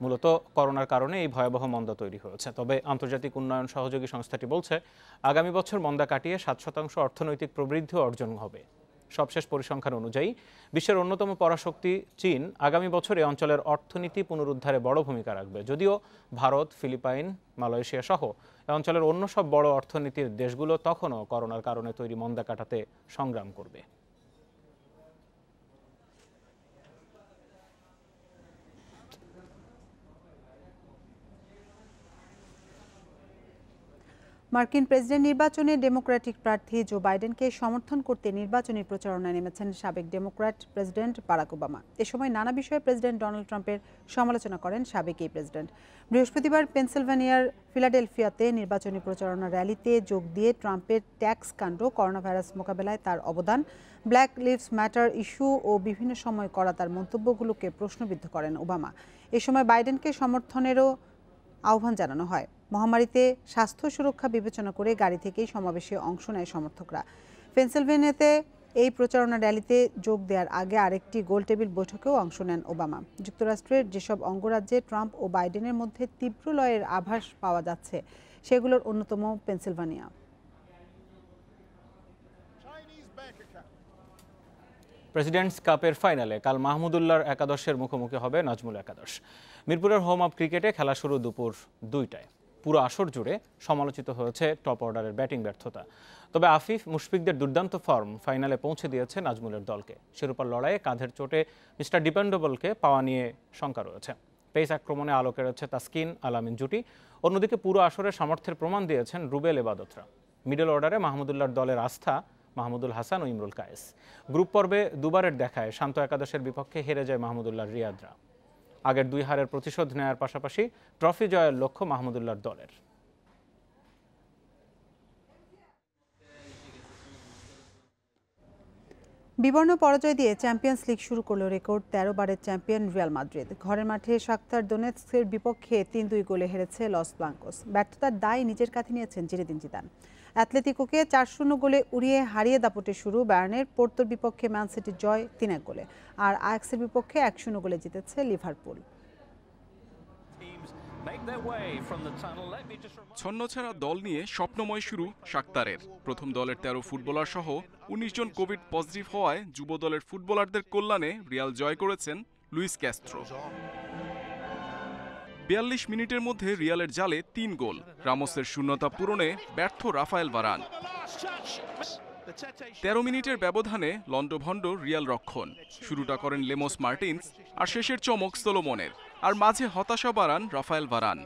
মূলত করোনার কারণে এই ভয়াবহ মন্দা তৈরি হয়েছে। তবে আন্তর্জাতিক উন্নয়ন সহযোগী সংস্থাটি বলছে আগামী বছর মন্দা কাটিয়ে 7% অর্থনৈতিক প্রবৃদ্ধি অর্জন হবে। সবশেষ পরিসংখ্যান অনুযায়ী বিশ্বের অন্যতম পরাশক্তি চীন আগামী বছর এই অঞ্চলের অর্থনীতি পুনরুদ্ধারে বড় ভূমিকা রাখবে। যদিও ভারত, ফিলিপাইন, মালয়েশিয়া সহ এই অঞ্চলের অন্য সব বড় অর্থনীতির দেশগুলো তখনও করোনার কারণে তৈরি মন্দা কাটাতে সংগ্রাম করবে। মার্কিন প্রেসিডেন্ট নির্বাচনে ডেমোক্রেটিক প্রার্থী জো বাইডেনকে সমর্থন করতে নির্বাচনী প্রচারণায় নেমেছেন সাবেক ডেমোক্র্যাট প্রেসিডেন্ট বারাক ওবামা। এ সময় নানা বিষয়ে প্রেসিডেন্ট ডোনাল্ড ট্রাম্পের সমালোচনা করেন সাবেক এই প্রেসিডেন্ট। বৃহস্পতিবার পেনসিলভানিয়ার ফিলাডেলফিয়াতে নির্বাচনী প্রচারণা র্যালিতে যোগ দিয়ে ট্রাম্পের ট্যাক্স কাণ্ড, করোনা ভাইরাস মোকাবেলায় তার অবদান, ব্ল্যাক লিভস ম্যাটার ইস্যু ও বিভিন্ন সময় করা তার মন্তব্যগুলোকে প্রশ্নবিদ্ধ করেন ওবামা। এ সময় বাইডেনকে সমর্থনেরও আহ্বান জানানো হয়। মহামারীতে স্বাস্থ্য সুরক্ষা বিবেচনা করে গাড়ি থেকেই সমাবেশে অংশ নেয় সমর্থকরা। পেনসিলভেনিয়াতে এই প্রচারণা র্যালিতে যোগ দেওয়ার আগে আরেকটি গোলটেবিল বৈঠকেও অংশ নেন ওবামা। যুক্তরাষ্ট্রের যেসব অঙ্গরাজ্যে ট্রাম্প ও বাইডেনের মধ্যে তীব্র লয়ের আভাস পাওয়া যাচ্ছে সেগুলোর অন্যতম পেনসিলভানিয়া। প্রেসিডেন্টস কাপের ফাইনালে কাল মাহমুদুল্লাহর একাদশের মুখোমুখি হবে নাজমুল একাদশ। মিরপুরের হোম অফ ক্রিকেটে খেলা শুরু দুপুর 2টায়। পুরো আসর জুড়ে সমালোচিত হয়েছে টপ অর্ডারের ব্যাটিং ব্যর্থতা। তবে আফিফ, মুশফিকদের দুর্দান্ত ফর্ম ফাইনালে পৌঁছে দিয়েছে নাজমুলের দলকে। শিরোপার লড়াইয়ে কাঁধের চোটে মিস্টার ডিপেন্ডেবলকে পাওয়া নিয়ে শঙ্কা রয়েছে। পেস আক্রমণে আলো কেড়েছে তাসকিন আলামিন জুটি। অন্যদিকে পুরো আসরের সামর্থ্যের প্রমাণ দিয়েছেন রুবেল এবাদতরা। মিডল অর্ডারে মাহমুদুল্লাহর দলের আস্থা মাহমুদুল হাসান ও ইমরুল কায়েস। গ্রুপ পর্বে দুবারের দেখায় শান্ত একাদশের বিপক্ষে হেরে যায় মাহমুদুল্লাহর রিয়াদরা। আগের 2 হারের প্রতিশোধ নেয়ার পাশাপাশি ট্রফি জয়ের লক্ষ্য মাহমুদুল্লাহর দলের। বিবর্ণ পরাজয় দিয়ে চ্যাম্পিয়ন্স লিগ শুরু করল রেকর্ড 13 বারের চ্যাম্পিয়ন রিয়াল মাদ্রিদ। ঘরের মাঠে শাখতার দোনেৎস্কের বিপক্ষে 3-2 গোলে হেরেছে লস ব্লাঙ্কোস। ব্যর্থতার দায় নিজের কাঁধে নিয়েছেন জিনেদিন জিদান। অ্যাথলেটিকোকে 4-0 গোলে উড়িয়ে হারিয়ে দাপটে শুরু বায়ার্নের। পোর্তোর বিপক্ষে ম্যান সিটির জয় 3-1 গোলে। আর আয়াক্সের বিপক্ষে 1-0 গোলে জিতেছে লিভারপুল। ছন্নছাড়া দল নিয়ে স্বপ্নময় শুরু শাখতারের। প্রথম দলের ১৩ ফুটবলার সহ ১৯ জন কোভিড পজিটিভ হওয়ায় যুব দলের ফুটবলারদের কল্যাণে রিয়াল জয় করেছেন লুইস ক্যাস্ট্রো। ৪২ মিনিটের মধ্যে রিয়ালের জালে ৩ গোল। রামোসের শূন্যতা পূরণে ব্যর্থ রাফায়েল ভারান। ১৩ মিনিটের ব্যবধানে লন্ডভন্ড রিয়াল রক্ষণ। শুরুটা করেন লেমোস মার্টিন্স, আর শেষের চমক সোলোমনের, আর মাঝে হতাশা বাড়ান রাফায়েল ভারান।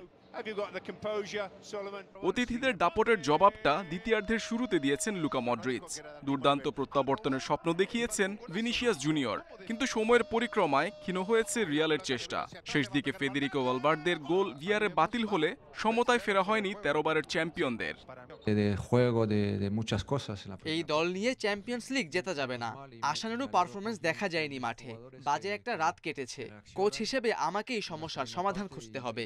অতিথিদের দাপটের জবাবটা দ্বিতীয়ার্ধের শুরুতে দিয়েছেন লুকা মডরিচ। দুর্দান্ত প্রত্যাবর্তনের স্বপ্ন দেখিয়েছেন ভিনিসিয়াস জুনিয়র, কিন্তু সময়ের পরিক্রমায় ক্ষীণ হয়েছে রিয়ালের চেষ্টা। শেষ দিকে ফেদেরিকো ভালভার্দের গোল ভিআরে বাতিল হলে সমতায় ফেরা হয়নি ১৩ বারের চ্যাম্পিয়নদের। এই দল নিয়ে চ্যাম্পিয়ন্স লিগ জেতা যাবে না। আশানুরূপ পারফরমেন্স দেখা যায়নি মাঠে। বাজে একটা রাত কেটেছে। কোচ হিসেবে আমাকেই সমস্যার সমাধান খুঁজতে হবে।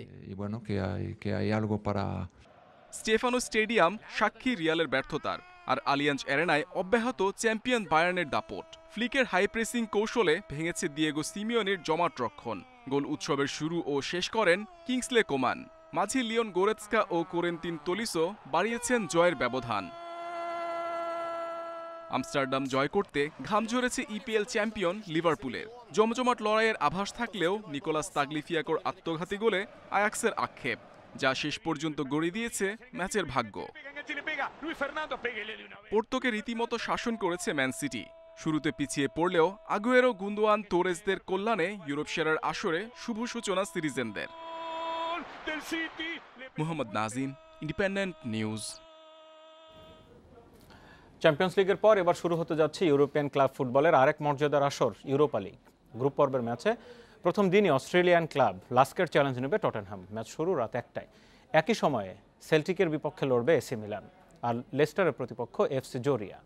স্টেফানো স্টেডিয়াম সাক্ষী রিয়ালের ব্যর্থতার, আর আলিয়াঞ্জ অ্যারেনায় অব্যাহত চ্যাম্পিয়ন বায়ার্নের দাপট। ফ্লিকের হাই প্রেসিং কৌশলে ভেঙেছে দিয়েগো সিমিওনের জমাট রক্ষণ। গোল উৎসবের শুরু ও শেষ করেন কিংসলে কোমান। মাঝে লিওন গোরেৎস্কা ও কোরেন্তিন তোলিসো বাড়িয়েছেন জয়ের ব্যবধান। আমস্টারডাম জয় করতে ঘাম ঝরেছে ইপিএল চ্যাম্পিয়ন লিভারপুলের। জমজমাট লড়াইয়ের আভাস থাকলেও নিকোলাস তাগলিফিয়াকোর আত্মঘাতী গোলে আয়াক্সের আক্ষেপ, যা শেষ পর্যন্ত গড়িয়ে দিয়েছে ম্যাচের ভাগ্য। পোর্তোকে রীতিমতো শাসন করেছে ম্যান সিটি। শুরুতে পিছিয়ে পড়লেও আগুয়েরো, গুন্দোয়ান, তোরেসদের কল্যাণে ইউরোপ সেরার আসরে শুভ সূচনা সিটিজেনদের। Mohammad Nazim, independent news. Champions লিগের পর এবার শুরু হতে যাচ্ছে ইউরোপিয়ান ক্লাব ফুটবলের আরেক মর্যাদার আসর, ইউরোপা লিগ। গ্রুপ পর্বের ম্যাচে প্রথম দিনই অস্ট্রেলিয়ান ক্লাব লাস্কের চ্যালেঞ্জ নেবে টটেনহাম। ম্যাচ শুরু রাত ১টায়। একই সময়ে সেল্টিকের বিপক্ষে লড়বে এসি মিলান, আর লেস্টারের প্রতিপক্ষ এফসি জোরিয়া।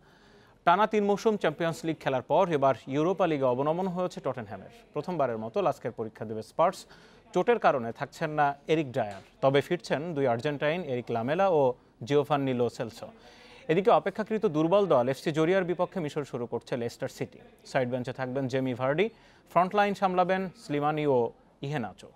টানা ৩ মৌসুম চ্যাম্পিয়ন্স লিগ খেলার পর এবার ইউরোপা লিগে অবনমন হয়েছে টটেনহ্যামের। প্রথমবারের মতো লাস্কের পরীক্ষা দেবে স্পার্স। চোটের কারণে থাকছেন না এরিক ডায়ার, তবে ফিরছেন দুই আর্জেন্টাইন এরিক লামেলা ও জিওভান্নি লো সেলসো। এদিকে অপেক্ষাকৃত দুর্বল দল এফসি জোরিয়ার বিপক্ষে মিশর শুরু করছে লেস্টার সিটি। সাইড বেঞ্চে থাকবেন জেমি ভার্ডি, ফ্রন্ট লাইন সামলাবেন স্লিমানি ও ইহেনাচো।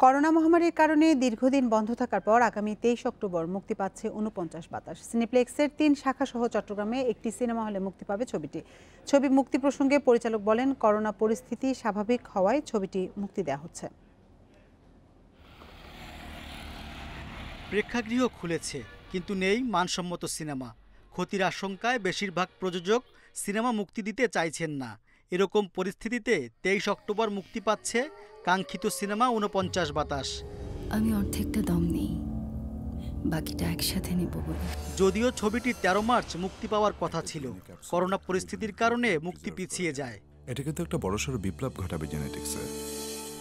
করোনা মহামারীর কারণে দীর্ঘদিন বন্ধ থাকার পর আগামী ২৩ অক্টোবর মুক্তি পাচ্ছে ৪৯ বাতাস। সিনেপ্লেক্সের ৩ শাখা সহ চট্টগ্রামে একটি সিনেমা হলে মুক্তি পাবে ছবিটি। ছবি মুক্তি প্রসঙ্গে পরিচালক বলেন, করোনা পরিস্থিতি স্বাভাবিক হওয়ায় ছবিটি মুক্তি দেওয়া হচ্ছে। প্রেক্ষাগৃহ খুলেছে, কিন্তু নেই মানসম্মত সিনেমা। ক্ষতির আশঙ্কায় বেশিরভাগ প্রযোজক সিনেমা মুক্তি দিতে চাইছেন না। এরকম পরিস্থিতিতে ২৩ অক্টোবর মুক্তি পাচ্ছে কাঙ্ক্ষিত সিনেমা ৪৯ বাতাস। আমি অর্ধেকটা দম নেই, বাকিটা একসাথে নেব বলে। যদিও ছবিটি ১৩ মার্চ মুক্তি পাওয়ার কথা ছিল, করোনা পরিস্থিতির কারণে মুক্তি পিছিয়ে যায়। এটা কিন্তু একটা বড়সড় বিপ্লব ঘটাবে জেনেটিক্সে।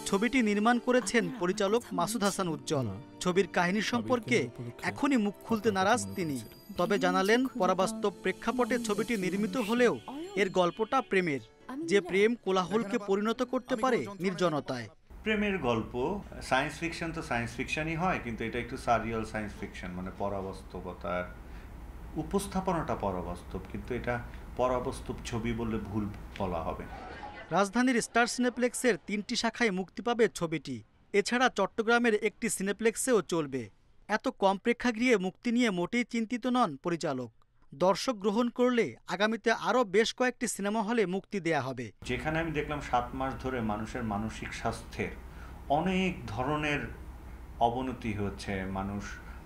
ছবিটি নির্মাণ করেছেন পরিচালক মাসুদ হাসান উজ্জ্বল। ছবির কাহিনী সম্পর্কে এখনই মুখ খুলতে নারাজ তিনি, তবে জানালেন পরাবাস্তব প্রেক্ষাপটে ছবিটি নির্মিত হলেও এর গল্পটা প্রেমের, যে প্রেম কোলাহলকে পরিণত করতে পারে নির্জনতায়। প্রেমের গল্প, সায়েন্স ফিকশন তো সায়েন্স ফিকশনই হয়, কিন্তু এটা একটু সারিয়াল সায়েন্স ফিকশন, মানে পরাবাস্তবতার উপস্থাপনাটা পরাবাস্তব, কিন্তু এটা পরাবাস্তব ছবি বললে ভুল বলা হবে। রাজধানীর স্টার সিনেপ্লেক্সের ৩টি শাখায় মুক্তি পাবে ছবিটি। এছাড়া চট্টগ্রামের একটি সিনেপ্লেক্সেও চলবে। এত কম প্রেক্ষাগৃহে মুক্তি নিয়ে মোটেই চিন্তিত নন পরিচালক। দর্শক গ্রহণ করলে আগামীতে আরও বেশ কয়েকটি সিনেমা হলে মুক্তি দেয়া হবে। যেখানে আমি দেখলাম ৭ মাস ধরে মানুষের মানসিক স্বাস্থ্যের অনেক ধরনের অবনতি হচ্ছে, মানুষ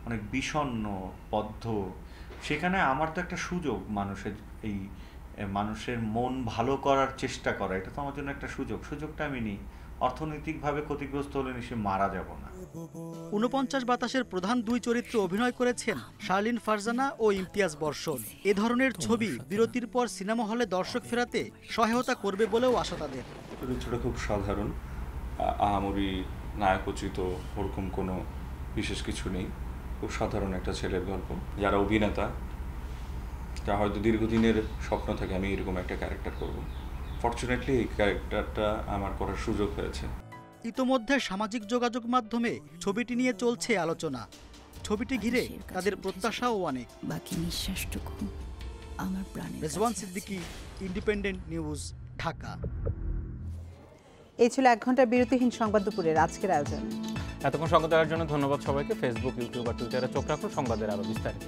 অনেক বিষণ্ণ, বদ্ধ, সেখানে আমার তো একটা সুযোগ মানুষের মন ভালো করার চেষ্টা করা, এটা তো আমার জন্য একটা সুযোগটা আমি নিই। অর্থনৈতিকভাবে ক্ষতিগ্রস্ত হলে নিশ্চয়ই মারা যাব না। ৪৯ বাতাসের প্রধান দুই চরিত্রে অভিনয় করেছেন শার্লিন ফারজানা ও ইমতিয়াজ বর্ষণ। এ ধরনের ছবি বিরতির পর সিনেমা হলে দর্শক ফেরাতে সহায়তা করবে বলেও আশা তাদের। চরিত্রটা খুব সাধারণ, আহামরি নায়কোচিত ওরকম কোনো বিশেষ কিছু নেই। খুব সাধারণ একটা ছেলের গল্প, যারা অভিনেতা, যা হয়তো দীর্ঘদিনের স্বপ্ন থাকে আমি এরকম একটা ক্যারেক্টার করব। ফরচুনেটলি এই ক্যারেক্টারটা আমার করার সুযোগ হয়েছে। ইতোমধ্যে সামাজিক যোগাযোগ মাধ্যমে ছবিটি নিয়ে চলছে আলোচনা। ছবিটি ঘিরে তাদের প্রত্যাশাও অনেক। বাকি নিঃশ্বাসটুকু আমার প্রাণে। Rezwan Siddiqui, independent news, Dhaka. এই ছিল 1 ঘন্টার বিরতিহীন সংবাদ দুপুরের আজকের আয়োজন। এতক্ষণ সংবাদ দেওয়ার জন্য ধন্যবাদ সবাইকে। ফেসবুক, ইউটিউব আর টুইটারে চোখ রাখুন সংবাদের আরো বিস্তারিত।